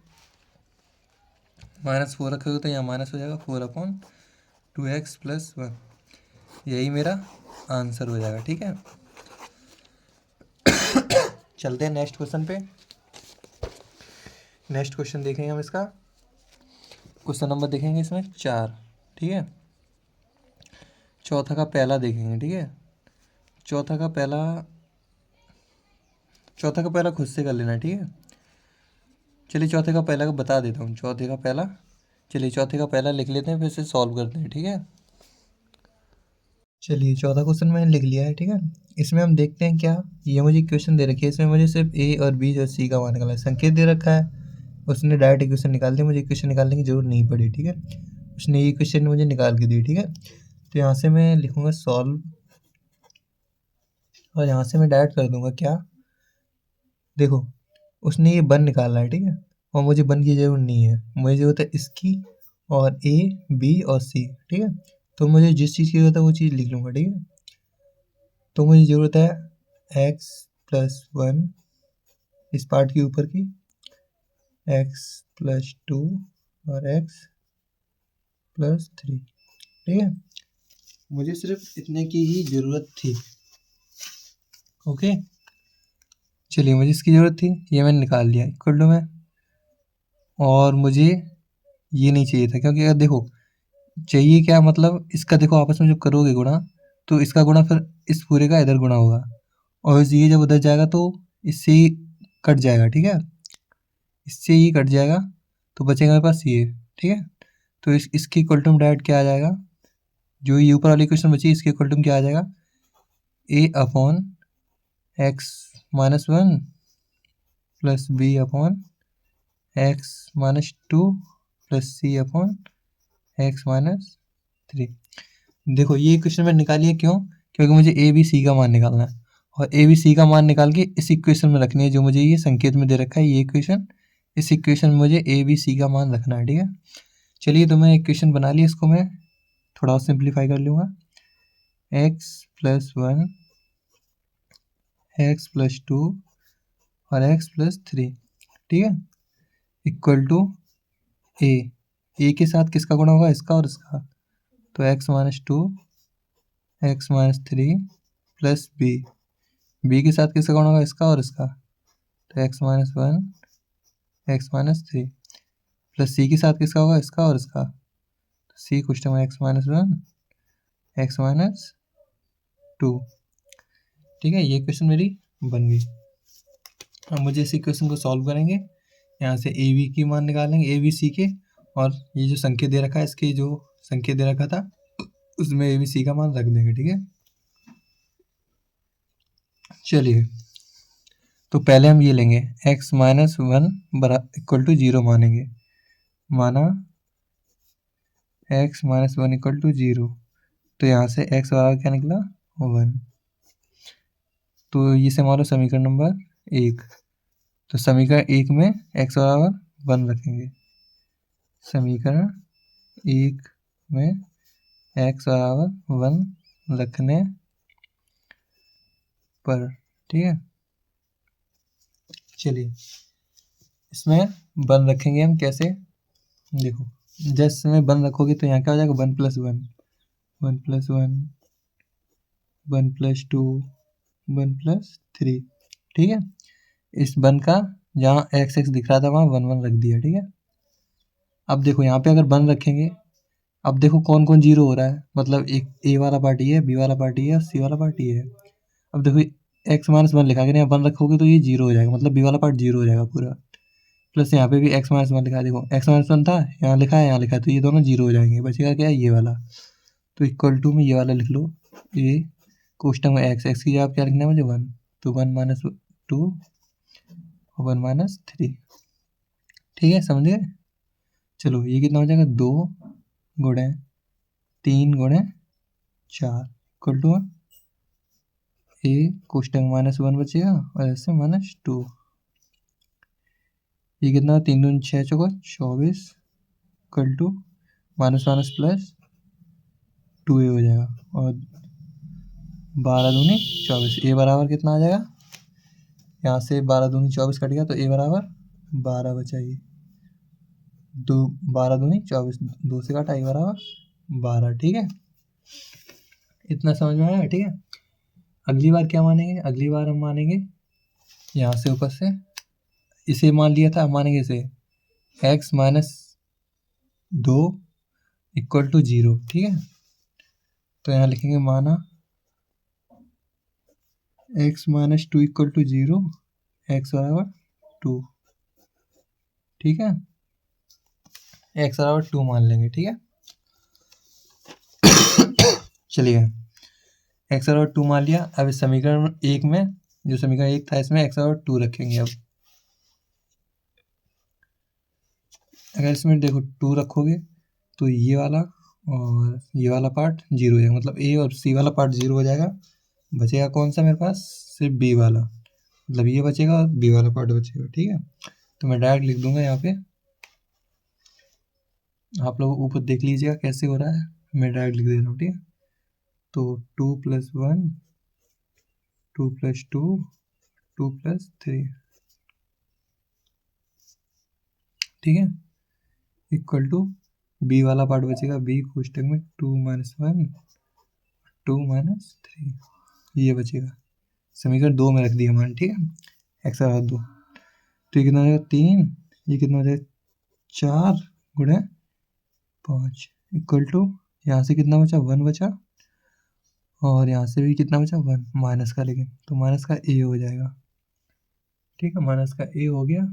[SPEAKER 1] -4 रखोगे तो यहाँ माइनस हो जाएगा 4/2x+1, यही मेरा आंसर हो जाएगा, ठीक है। चलते हैं नेक्स्ट क्वेश्चन पे। नेक्स्ट क्वेश्चन देखेंगे हम इसका, क्वेश्चन नंबर देखेंगे इसमें 4, ठीक है। चौथा का पहला देखेंगे, ठीक है। चौथा का पहला खुद से कर लेना, ठीक है। चलिए चौथे का पहला का बता देता हूँ, चौथे का पहला, चलिए चौथे का पहला लिख लेते हैं, फिर से सॉल्व करते हैं, ठीक है। चलिए चौथा क्वेश्चन मैंने लिख लिया है, ठीक है। इसमें हम देखते हैं क्या, ये मुझे इक्वेशन दे रखी है, इसमें मुझे सिर्फ a और b और c का मान निकालना है। संकेत दे रखा है, उसने डायरेक्ट इक्वेशन निकाल दी, मुझे इक्वेशन निकालने की जरूरत नहीं पड़ी, ठीक है। उसने ये इक्वेशन मुझे निकाल के दी, ठीक है। तो यहाँ से मैं लिखूँगा सॉल्व, और यहाँ से मैं डायरेक्ट कर दूंगा क्या, देखो उसने ये 1 निकाला है, ठीक है। और मुझे 1 की जरूरत नहीं है, मुझे जरूरत है इसकी और a b और c, ठीक है। तो मुझे जिस चीज़ की जरूरत है वो चीज़ लिख लूँगा, ठीक है। तो मुझे ज़रूरत है x+1 इस पार्ट के ऊपर की, x+2 और x+3, ठीक है। मुझे सिर्फ इतने की ही ज़रूरत थी, ओके। चलिए मुझे इसकी ज़रूरत थी, ये मैंने निकाल लिया इक्वल टू में। और मुझे ये नहीं चाहिए था, क्योंकि अगर देखो चाहिए क्या, मतलब इसका देखो आपस में जब करोगे गुणा, तो इसका गुणा फिर इस पूरे का इधर गुणा होगा, और ये जब उधर जाएगा तो इससे ही कट जाएगा, ठीक है। इससे ही कट जाएगा, तो बचेगा मेरे पास ये, ठीक है। तो इसके इक्वल टू डायरेक्ट क्या आ जाएगा, जो ये ऊपर वाली इक्वेशन बची इसके इक्वल टू क्या आ जाएगा, a/x-1 plus b/x-2 plus c/x-3। देखो ये इक्वेशन मैंने निकाली है, क्यों, क्योंकि मुझे ए बी सी का मान निकालना है, और ए बी सी का मान निकाल के इस इक्वेशन में रखनी है, जो मुझे ये संकेत में दे रखा है ये इक्वेशन। इस इक्वेशन में मुझे ए बी सी का मान रखना है, ठीक है। चलिए तो मैं इक्वेशन बना ली, इसको मैं थोड़ा और सिंप्लीफाई कर लूँगा, x+1 x+2 और x+3, ठीक है, इक्वल टू ए के साथ किसका गुणा होगा, इसका और इसका, तो x-2 x-3 प्लस बी के साथ किसका गुणा होगा, इसका और इसका, तो x-1 X minus three plus C के साथ किसका होगा, इसका और इसका, सी क्वेश्चन में X minus one X minus two. ठीक है, ये क्वेश्चन मेरी बन गई। अब मुझे इसी क्वेश्चन को सॉल्व करेंगे, यहाँ से ए बी की मान निकालेंगे, ए बी सी के, और ये जो संकेत दे रखा है इसके जो संकेत दे रखा था उसमें ए बी सी का मान रख देंगे। ठीक है, चलिए तो पहले हम ये लेंगे x minus one equal to zero मानेंगे, माना x minus one equal to zero, तो यहाँ से x बराबर क्या निकला, वन। तो ये से हमारा समीकरण नंबर एक, तो समीकरण एक में x बराबर वन रखेंगे, समीकरण एक में x बराबर वन रखने पर, ठीक है। चलिए इसमें वन रखेंगे हम कैसे, देखो जैसे में वन रखोगे तो यहाँ क्या हो जाएगा, one plus one, one plus one, one plus two, one plus three. ठीक है, इस वन का जहाँ एक्स एक्स दिख रहा था वहाँ वन वन रख दिया। ठीक है, अब देखो यहाँ पे अगर वन रखेंगे, अब देखो कौन कौन जीरो हो रहा है, मतलब एक ए वाला पार्टी है, बी वाला पार्टी है और सी वाला पार्टी है। अब देखो एक्स माइनस वन लिखा गया, वन रखोगे तो ये जीरो हो जाएगा, मतलब बी वाला पार्ट जीरो हो जाएगा पूरा। प्लस यहाँ पे भी एक्स माइनस वन लिखा है, देखो एक्स माइनस वन था, यहाँ लिखा है, यहाँ लिखा है, तो ये दोनों जीरो हो जाएंगे, बचेगा क्या, ये वाला। तो इक्वल टू में ये वाला लिख लो, ये कोष्टक में एक्स, एक्स की जगह क्या लिखना है मुझे, वन, तो one minus two, one minus three. ठीक है, समझ गए। चलो ये कितना हो जाएगा, दो गुणे तीन गुणे चार इक्वल टू ए कोष्टक माइनस वन बचेगा और ऐसे माइनस टू। ये कितना, तीन दूनी छः चौका चौबीस equal to minus minus plus two A हो जाएगा, और बारह दूनी चौबीस, ए बराबर कितना आ जाएगा, यहाँ से बारह दूनी चौबीस कट गया तो ए बराबर बारह बचा, ये दो, बारह दूनी चौबीस, दो से काटा, ए बराबर बारह। ठीक है, इतना समझ में आया। ठीक है, अगली बार क्या मानेंगे, अगली बार हम मानेंगे यहाँ से ऊपर से, इसे मान लिया था, हम मानेंगे इसे x माइनस दो इक्वल टू जीरो। ठीक है, तो यहाँ लिखेंगे माना x minus two equal to zero, x बराबर टू। ठीक है, x बराबर टू मान लेंगे। ठीक है, चलिए x बराबर टू मान लिया। अब इस समीकरण एक में, जो समीकरण एक था इसमें x बराबर टू रखेंगे। अब अगर इसमें देखो टू रखोगे तो ये वाला और ये वाला पार्ट जीरो हो जाएगा, मतलब ए और सी वाला पार्ट जीरो हो जाएगा, बचेगा कौन सा मेरे पास, सिर्फ बी वाला, मतलब ये बचेगा और बी वाला पार्ट बचेगा। ठीक है, तो मैं डायरेक्ट लिख दूंगा यहाँ पे, आप लोग ऊपर देख लीजिएगा कैसे हो रहा है, मैं डायरेक्ट लिख दे रहा हूँ। ठीक है, तो two plus one, two plus two, two plus three. ठीक है, इक्वल टू बी वाला पार्ट बचेगा, बी कोष्टक में two minus one, two minus three, ये बचेगा। समीकरण दो में रख दिया हमारे। ठीक है, एक्स बराबर दो, तो ये कितना हो जाएगा, तीन, ये कितना हो जाएगा, चार गुणे पाँच इक्वल टू, यहाँ से कितना बचा, वन बचा, और यहाँ से भी कितना बचा, वन, माइनस का, लेकिन तो माइनस का ए हो जाएगा। ठीक है, माइनस का ए हो गया,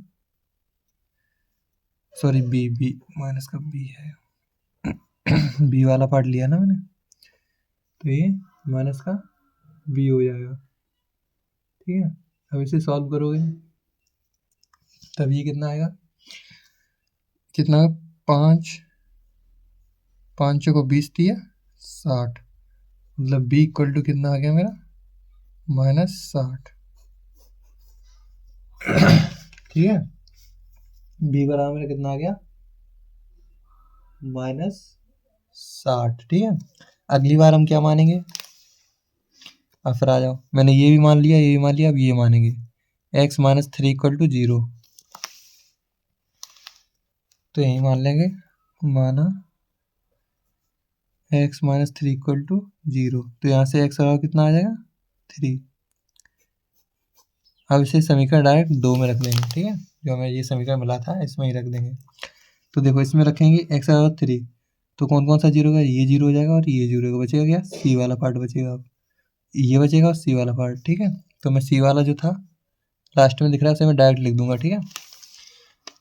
[SPEAKER 1] सॉरी बी, बी माइनस का बी है बी वाला पार्ट लिया ना मैंने, तो ये माइनस का बी हो जाएगा। ठीक है, अब इसे सॉल्व करोगे तब ये कितना आएगा, कितना, पाँच, पाँच को 20 दिया 60, मतलब बी इक्वल टू कितना आ गया मेरा, माइनस 60। ठीक है, बी बराबर मेरा कितना आ गया, माइनस 60। ठीक है, अगली बार हम क्या मानेंगे, अब फिर आ जाओ, मैंने ये भी मान लिया, ये भी मान लिया, अब ये मानेंगे x minus three equal to zero, तो यही मान लेंगे, माना x minus three equal to zero, तो यहाँ से x बराबर कितना आ जाएगा, थ्री। अब इसे समीकरण डायरेक्ट दो में रख देंगे। ठीक है, जो हमें ये समीकरण मिला था इसमें ही रख देंगे। तो देखो इसमें रखेंगे x बराबर 3, तो कौन कौन सा जीरो होगा, ये जीरो हो जाएगा और ये जीरो होगा, बचेगा क्या, सी वाला पार्ट बचेगा, अब ये बचेगा और सी वाला पार्ट। ठीक है, तो मैं सी वाला जो था लास्ट में दिख रहा है उसे मैं डायरेक्ट लिख दूंगा। ठीक है,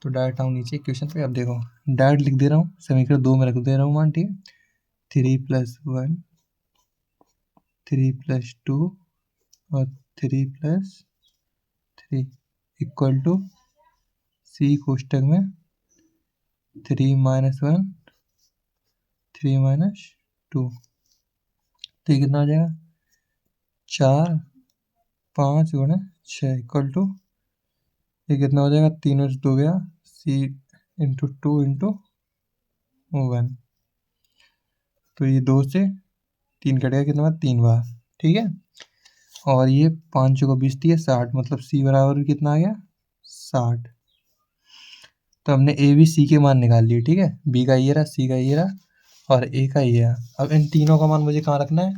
[SPEAKER 1] तो डायरेक्ट आऊँ नीचे क्वेश्चन पे, अब देखो डायरेक्ट लिख दे रहा हूँ, समीकरण 2 में रख दे रहा हूँ मान। ठीक है, 3+1 3+2 और 3+3 इक्वल टू सी कोष्टक में 3-1 3-2, तो ये कितना आ जाएगा, 4 5 × 6 इक्वल टू, ये कितना हो जाएगा, 3 2 गया, सी इंटू 2 × 1, तो ये 2 से 3 कटेगा, कितना बार, 3 बार। ठीक है, और ये 5 को 20 दिया 60, मतलब सी बराबर कितना आ गया, 60। तो हमने ए बी सी के मान निकाल लिए। ठीक है, बी का ये रहा, सी का ये रहा और ए का ये रहा। अब इन तीनों का मान मुझे कहाँ रखना है,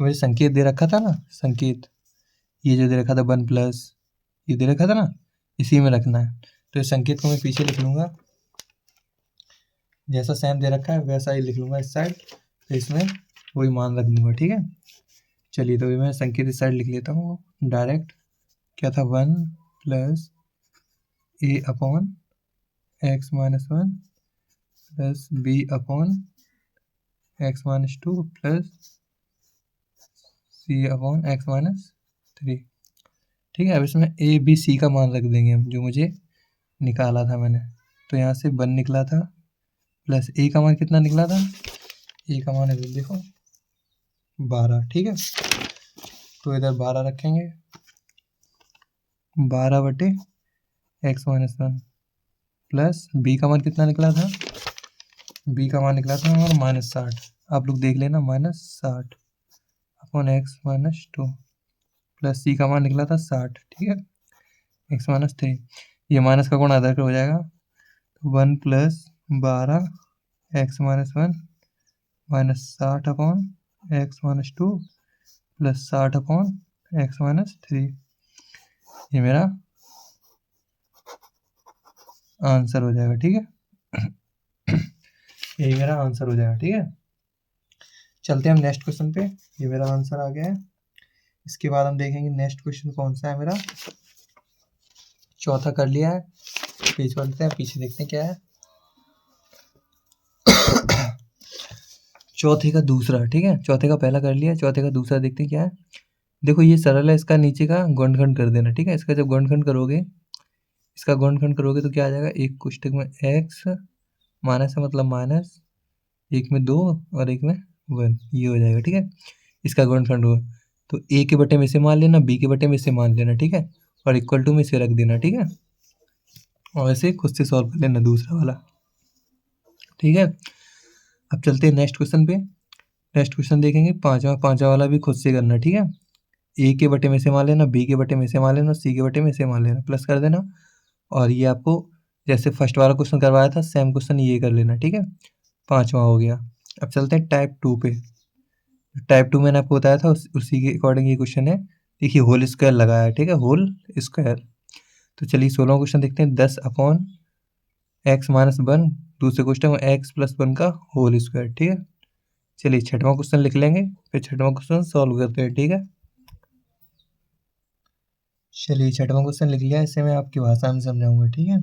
[SPEAKER 1] मुझे संकेत दे रखा था ना, संकेत ये जो दे रखा था 1+, ये दे रखा था ना, इसी में रखना है। तो इस संकेत को मैं पीछे लिख लूँगा, जैसा सेम दे रखा है वैसा ही लिख लूँगा इस साइड, तो इसमें वही मान रख दूँगा। ठीक है, चलिए तो मैं संकेत इस साइड लिख लेता हूँ डायरेक्ट, क्या था, 1+a/(x−1) plus b/(x−2) plus c/(x−3). ठीक है, अब इसमें ए बी सी का मान रख देंगे हम, जो मुझे निकाला था मैंने। तो यहाँ से 1 निकला था, प्लस ए का मान कितना निकला था, ए का मान है देखो 12। ठीक है, तो इधर 12 रखेंगे, 12/(x−1) प्लस बी का मान कितना निकला था, बी का मान निकला था हमारा -60, आप लोग देख लेना, -60/(x−2) प्लस सी का मान निकला था 60। ठीक है, x-3, ये माइनस का गुण अदर का हो जाएगा, 1 + 12(x−1) -60/(x−2) प्लस 60/(x−3, ये मेरा आंसर हो जाएगा। ठीक है, यही मेरा आंसर हो जाएगा। ठीक है, चलते हैं हम नेक्स्ट क्वेश्चन पे, ये मेरा आंसर आ गया है। इसके बाद हम देखेंगे नेक्स्ट क्वेश्चन कौन सा है मेरा, चौथा कर लिया है, पेज पलटते हैं, पीछे देखते हैं क्या है, चौथे का दूसरा। ठीक है, चौथे का पहला कर लिया, चौथे का दूसरा देखते हैं क्या है। देखो ये सरल है, इसका नीचे का गुणनखंड कर देना। ठीक है, इसका जब गुणनखंड करोगे, इसका गुणनखंड करोगे तो क्या आ जाएगा, एक कोष्टक में x माइनस है, मतलब माइनस, एक में 2 और एक में 1, ये हो जाएगा। ठीक है, इसका गुणनखंड हो तो a के बटे में से मान लेना, b के बटे में से मान लेना। ठीक है, और इक्वल टू में से रख देना। ठीक है, और ऐसे खुद से सॉल्व कर लेना दूसरा वाला। ठीक है, अब चलते हैं नेक्स्ट क्वेश्चन पे। नेक्स्ट क्वेश्चन देखेंगे, पांचवा वाला भी खुद से करना। ठीक है, ए के बटे में से मान लेना, बी के बटे में से मान लेना, सी के बटे में से मान लेना, प्लस कर देना। और ये आपको जैसे फर्स्ट वाला क्वेश्चन करवाया था सेम क्वेश्चन ये कर लेना। ठीक है, पांचवा हो गया। अब चलते हैं टाइप 2 पे। टाइप 2 मैंने आपको बताया था उसी के अकॉर्डिंग ये क्वेश्चन है। देखिए होल स्क्वायर लगाया है। ठीक है, होल स्क्वायर। तो चलिए 16वां क्वेश्चन देखते हैं, 10/(x−1) दूसरे क्वेश्चन में x+1 का होल स्क्वायर। ठीक है, चलिए छठवां क्वेश्चन लिख लेंगे, फिर छठवां क्वेश्चन सॉल्व करते हैं। ठीक है, चलिए छठवां क्वेश्चन लिख लिया, इसे मैं आपकी भाषा में समझाऊंगा। ठीक है,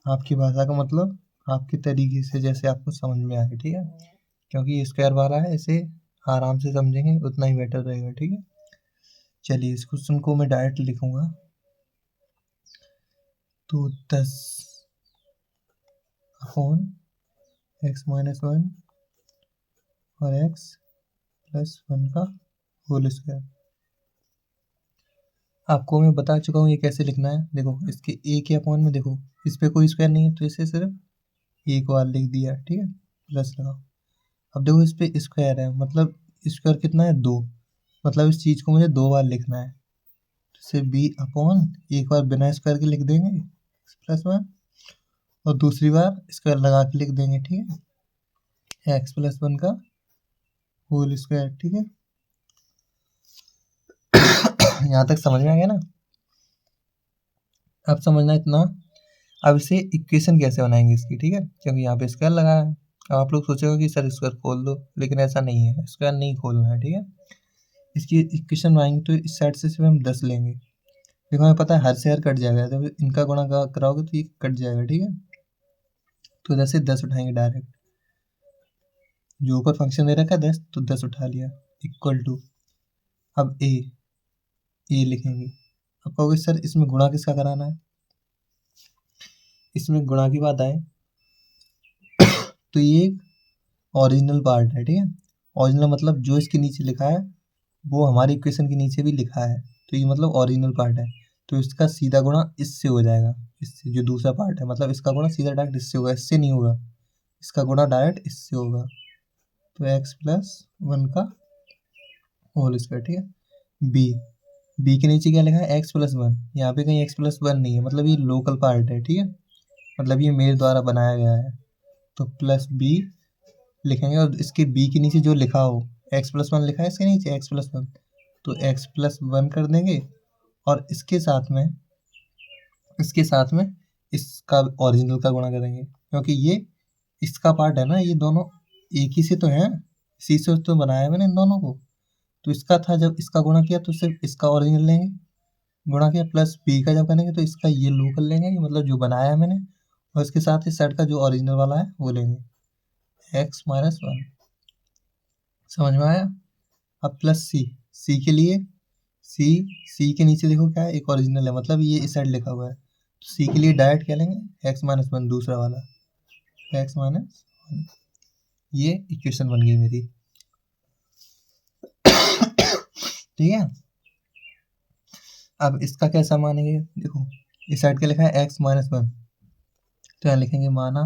[SPEAKER 1] आपकी भाषा का मतलब आपके तरीके से जैसे आपको समझ में आए। ठीक है, क्योंकि स्क्वायर वाला है, इसे आराम से समझेंगे उतना ही बेटर रहेगा। ठीक है, चलिए इस क्वेश्चन को मैं डायरेक्ट लिखूंगा, तो 10/(x−1) और x+1 का होल स्क्वायर। आपको मैं बता चुका हूँ ये कैसे लिखना है। देखो इसके a के अपॉन में, देखो इस पे कोई स्क्वायर नहीं है तो इसे सिर्फ एक बार लिख दिया। ठीक है, प्लस लगाओ। अब देखो इस पे स्क्वायर है, मतलब स्क्वायर कितना है, 2, मतलब इस चीज़ को मुझे 2 बार लिखना है। इसे b/, एक बार बिना स्क्वायर के लिख देंगे x+1, और दूसरी बार स्क्वायर लगा के लिख देंगे। ठीक है, x+1 का होल स्क्वायर। ठीक है, यहाँ तक समझ में आ गया ना। अब समझना इतना। अब इसे इक्वेशन कैसे बनाएंगे इसकी, ठीक है, क्योंकि यहाँ पे स्क्वायर लगा है। अब आप लोग सोचोगे कि सर स्क्वायर खोल दो, लेकिन ऐसा नहीं है, स्क्वायर नहीं खोलना है, ठीक है। इसकी इक्वेशन बनाएंगे तो इस साइड से सिर्फ हम 10 लेंगे। देखो हमें पता है हर से हर कट जाएगा, जब इनका गुणा कराओगे तो ये कट जाएगा, ठीक है। तो इधर से 10 उठाएंगे डायरेक्ट, जो ऊपर फंक्शन दे रखा है 10, तो 10 उठा लिया, इक्वल टू, अब ए लिखेंगे। अब कहोगे सर इसमें गुणा किसका कराना है, इसमें गुणा की बात आए तो ये एक ओरिजिनल पार्ट है, ठीक है। ओरिजिनल मतलब जो इसके नीचे लिखा है वो हमारी इक्वेशन के नीचे भी लिखा है, तो ये मतलब ओरिजिनल पार्ट है। तो इसका सीधा गुणा इससे हो जाएगा, इससे जो दूसरा पार्ट है, मतलब इसका गुणा सीधा डायरेक्ट इससे होगा, इससे नहीं होगा, इसका गुणा डायरेक्ट इससे होगा। तो x+1 का होल स्क्वायर, ठीक है। बी के नीचे क्या लिखा है, x+1, यहाँ पे कहीं x+1 नहीं है, मतलब ये लोकल पार्ट है, ठीक है, मतलब ये मेरे द्वारा बनाया गया है। तो प्लस बी लिखेंगे, और इसके बी के नीचे जो लिखा हो, x+1 लिखा है इसके नीचे x+1, तो x+1 कर देंगे, और इसके साथ में इसका ओरिजिनल का गुणा करेंगे, क्योंकि ये इसका पार्ट है ना, ये दोनों एक ही से तो हैं, इसी से तो बनाया है मैंने इन दोनों को। तो इसका था, जब इसका गुणा किया तो सिर्फ इसका ओरिजिनल लेंगे, गुणा किया, प्लस बी का जब करेंगे तो इसका ये लोकल लेंगे, मतलब जो बनाया है मैंने, और इसके साथ इस सेट का जो ओरिजिनल वाला है वो लेंगे, x-1। समझ में आया। अब प्लस सी के लिए, सी के नीचे देखो क्या है, एक ओरिजिनल है, मतलब ये इस साइड लिखा हुआ है, तो सी के लिए डायरेक्ट क्या लेंगे, x-1 दूसरा वाला, x-1, ये इक्वेशन बन गई मेरी, ठीक है। अब इसका कैसा मानेंगे, देखो इस साइड क्या लिखा है, x-1, तो यहाँ लिखेंगे माना,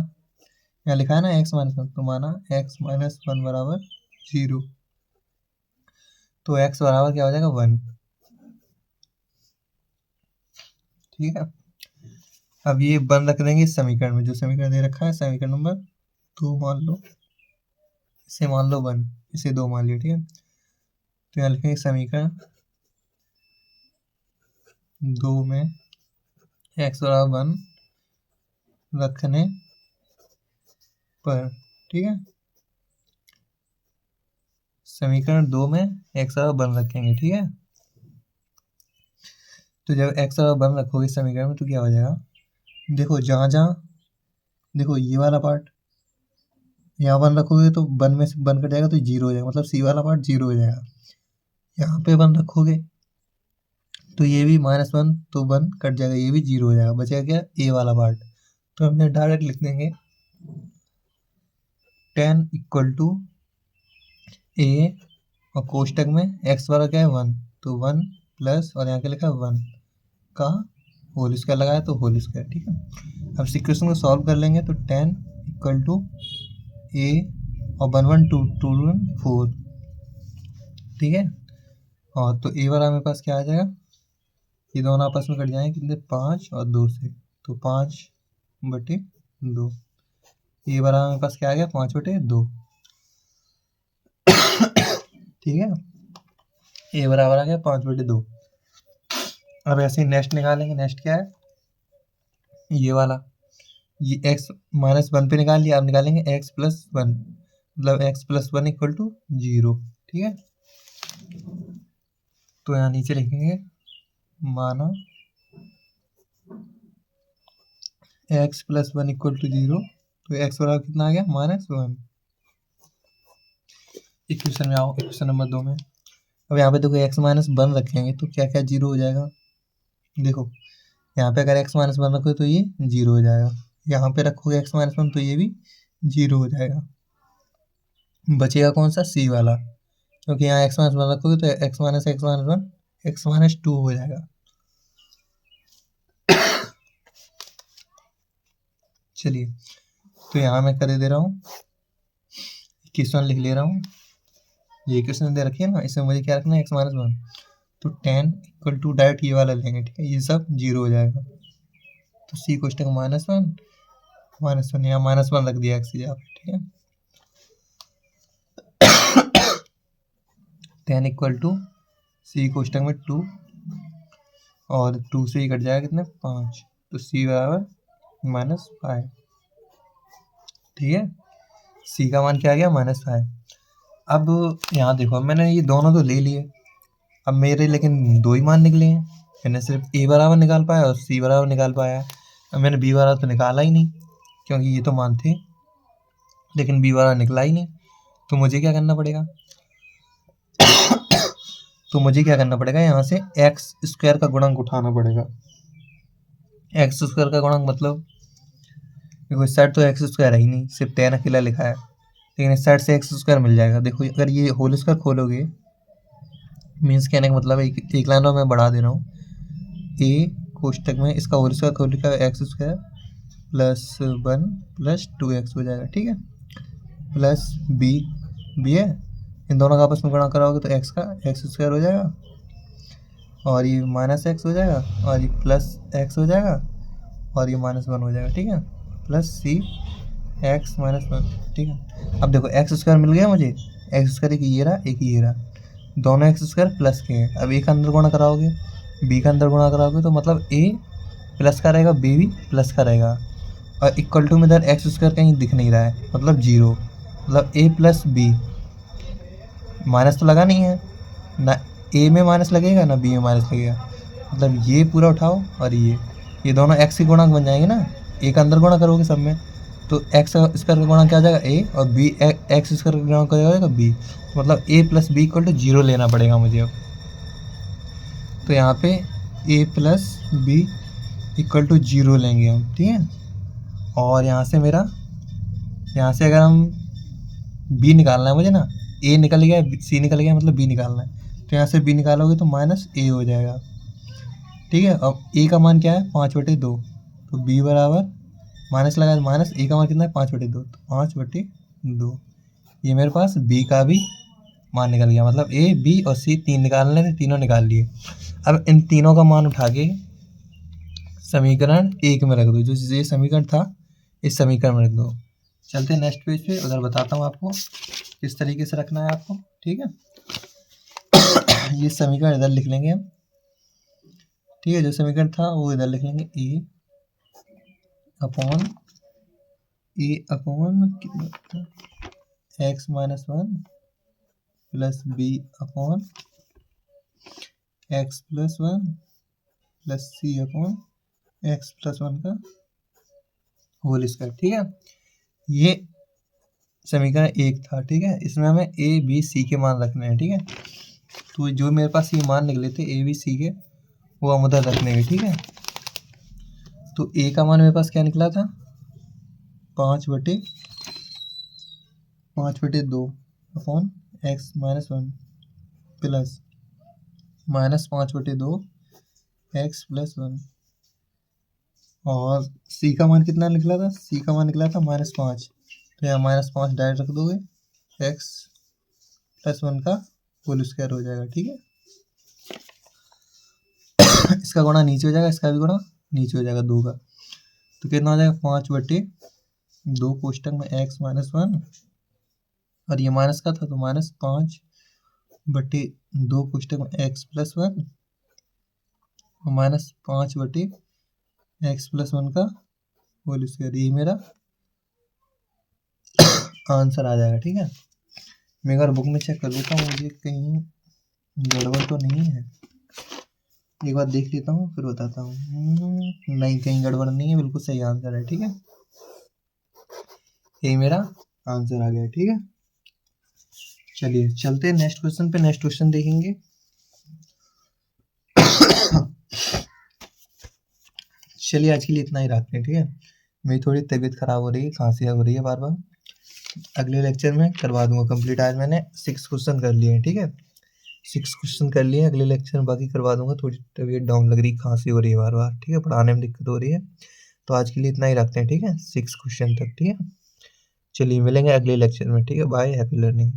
[SPEAKER 1] यहाँ लिखा है ना x-1, तो माना x-1 बराबर 0, तो x बराबर क्या हो जाएगा, 1, ठीक है। अब ये 1 रख देंगे इस समीकरण में, जो समीकरण दे रखा है समीकरण नंबर 2 मान लो, इसे मान लो 1, इसे 2 मान लिया, ठीक है। तो यहाँ लिखेंगे समीकरण 2 में x बराबर 1 रखने पर, ठीक है, समीकरण 2 में x बराबर 1 रखेंगे, ठीक है। तो जब x बराबर 1 रखोगे समीकरण में तो क्या हो जाएगा, देखो जहाँ देखो ये वाला पार्ट, यहाँ 1 रखोगे तो 1 में से 1 कट जाएगा तो 0 हो जाएगा, मतलब सी वाला पार्ट 0 हो जाएगा। यहाँ पे 1 रखोगे तो ये भी -1, तो 1 कट जाएगा, ये भी 0 हो जाएगा, बचेगा क्या, ए वाला पार्ट। तो हम यहाँ डायरेक्ट लिख देंगे 10 इक्वल टू ए, और कोष्टक में x वाला क्या है 1, तो 1 प्लस, और यहाँ क्या लिखा है 1 का होल स्क्वायर लगाया, तो होल स्क्वायर, ठीक है। अब इस इक्वेशन को सॉल्व कर लेंगे तो 10 इक्वल टू ए, और 1 1 2 2 1 4, ठीक है। और तो ए वाला मेरे पास क्या आ जाएगा, ये दोनों आपस में कट जाएंगे कितने, 5 और 2 से, तो 5/2, ए वाला मेरे पास क्या आ गया, 5/2, ठीक है, ए बराबर आ गया 5/2। अब ऐसे ही नेक्स्ट निकालेंगे, नेक्स्ट क्या है, ये वाला, ये x-1 पे निकाल लिया, अब निकालेंगे x+1, मतलब x+1 इक्वल टू 0, ठीक है। तो यहाँ नीचे लिखेंगे माना x+1 इक्वल टू 0, तो x बराबर कितना आ गया, -1। इक्वेशन में आओ, इक्वेशन नंबर 2 में, अब यहाँ पे देखो x-1 रखेंगे तो क्या क्या 0 हो जाएगा, देखो यहाँ पे अगर x-1 रखोगे तो ये 0 हो जाएगा, यहाँ पे रखोगे x-1 तो ये भी 0 हो जाएगा, बचेगा कौन सा, सी वाला, क्योंकि यहाँ x-1 रखोगे तो x-1 -2 हो जाएगा। चलिए, तो यहाँ मैं कर दे रहा हूँ, इक्वेशन लिख ले रहा हूँ, ये इक्वेशन दे रखी है ना, इसमें मुझे क्या रखना है, x-1, तो 10 इक्वल टू डायरेक्ट ये वाला लेंगे, ठीक है, ये सब 0 हो जाएगा, तो सी कोष्टक -1 यहाँ -1 रख दिया x की जगह पे, ठीक है। 10 इक्वल टू सी कोष्टक में 2, और 2 से ही कट जाएगा कितने, 5, तो सी बराबर -5। ठीक है, सी का मान क्या आ गया -5। अब यहाँ देखो, मैंने ये दोनों तो ले लिए, अब मेरे लेकिन दो ही मान निकले हैं। मैंने सिर्फ ए बराबर निकाल पाया और सी बराबर निकाल पाया। अब मैंने बी बराबर तो निकाला ही नहीं, क्योंकि ये तो मान थे, लेकिन बी बराबर निकला ही नहीं। तो मुझे क्या करना पड़ेगा यहाँ से एक्स स्क्वायर का गुणांक उठाना पड़ेगा। एक्स स्क्वायर का गुणांक मतलब देखो, इस साइड तो एक्स स्क्वायर है ही नहीं, सिर्फ 10 अकेला लिखा है, लेकिन इस साइड से एक्स स्क्वायर मिल जाएगा। देखो, अगर ये होल स्क्वायर खोलोगे, मीन्स कहने का मतलब एक लाइन में मैं बढ़ा दे रहा हूँ, ए कोष्टक में इसका होल स्क्वायर खोल का एक्स स्क्वायर +1 + 2x हो जाएगा। ठीक है, प्लस बी है, इन दोनों का आपस में गुणा कराओगे तो एक्स का एक्स स्क्वायर हो जाएगा, और ये -x हो जाएगा, और ये +x हो जाएगा, और ये -1 हो जाएगा। ठीक है, प्लस सी x -1। ठीक है, अब देखो एक्स स्क्वायर मिल गया मुझे, एक्स स्क्वायर एक ये रहा, एक ये रहा, दोनों एक्स स्क्वायर प्लस के हैं। अब ए का अंदर गुणा कराओगे, बी का अंदर गुणा कराओगे, तो मतलब ए प्लस का रहेगा, बी भी प्लस का रहेगा, और इक्वल टू में इधर एक्स स्क्वायर कहीं दिख नहीं रहा है, मतलब 0, मतलब ए प्लस बी, माइनस तो लगा नहीं है ना, ए में माइनस लगेगा ना बी में माइनस लगेगा, मतलब ये पूरा उठाओ, और ये दोनों एक्स के गुणांक बन जाएंगे ना, ए का अंदर गुणा करोगे सब में, तो एक्स स्क्वायर का गुणांक क्या आ जाएगा ए, और बी एक्स स्क्वायर का गुणांक क्या हो जाएगा बी, मतलब ए प्लस बी इक्वल टू 0 लेना पड़ेगा मुझे अब। तो यहाँ पे ए प्लस बी इक्वल टू 0 लेंगे हम। ठीक है, और यहाँ से अगर हम बी निकालना है मुझे ना, ए निकल गया, सी निकल गया, मतलब बी निकालना है, तो यहाँ से बी निकालोगे तो -a हो जाएगा। ठीक है, अब ए का मान क्या है 5/2, तो बी बराबर माइनस लगाए, माइनस ए का मान कितना है 5/2, तो 5/2, ये मेरे पास बी का भी मान निकल गया, मतलब ए बी और सी तीन निकालने थे, तीनों निकाल लिए। अब इन तीनों का मान उठा के समीकरण 1 में रख दो, जो ये समीकरण था इस समीकरण में रख दो। चलते हैं नेक्स्ट पेज पे, उधर बताता हूँ आपको किस तरीके से रखना है आपको। ठीक है, ये समीकरण इधर लिख लेंगे हम। ठीक है, जो समीकरण था वो इधर लिख लेंगे, ए अपॉन कितना, x-1 plus B upon x+1 plus C upon x+1 का होल स्क्वायर। ठीक है, ये समीकरण 1 था। ठीक है, इसमें हमें ए बी सी के मान रखने हैं। ठीक है, तो जो मेरे पास ये मान निकले थे ए बी सी के, वो हम उधर रखने हैं। ठीक है, तो ए का मान मेरे पास क्या निकला था 5/2 अपॉन x-1 प्लस -5/2 x+1, और सी का मान कितना निकला था, सी का मान निकला था -5, तो यहाँ -5 डायरेक्ट रख दोगे, x+1 का होल स्क्वायर हो जाएगा। ठीक है, इसका गुणा नीचे हो जाएगा, इसका भी गुणा नीचे हो जाएगा 2 का, तो कितना हो जाएगा 5/2 कोष्टक में x-1, और ये माइनस का था तो -5/2 कोष्टक में x+1, और -5/x+1 का होल स्क्वायर, ये मेरा आंसर आ जाएगा। ठीक है, मैं एक बार बुक में चेक कर लेता हूँ, मुझे कहीं गड़बड़ तो नहीं है, एक बार देख लेता हूँ फिर बताता हूँ। नहीं, कहीं गड़बड़ नहीं है, बिल्कुल सही आंसर है। ठीक है, ये मेरा आंसर आ गया। ठीक है, चलिए चलते हैं नेक्स्ट क्वेश्चन पे, नेक्स्ट क्वेश्चन देखेंगे। चलिए आज के लिए इतना ही रखते हैं। ठीक है, मेरी थोड़ी तबीयत खराब हो रही है, खांसी हो रही है बार बार, अगले लेक्चर में करवा दूंगा कंप्लीट। आज मैंने 6 क्वेश्चन कर लिए हैं। ठीक है, 6 क्वेश्चन कर लिए, अगले लेक्चर में बाकी करवा दूंगा। थोड़ी तबीयत डाउन लग रही, खांसी हो रही है बार बार। ठीक है, पढ़ाने में दिक्कत हो रही है, तो आज के लिए इतना ही रखते हैं। ठीक है, 6 क्वेश्चन तक। ठीक है, चलिए मिलेंगे अगले लेक्चर में। ठीक है, बाय, हैप्पी लर्निंग।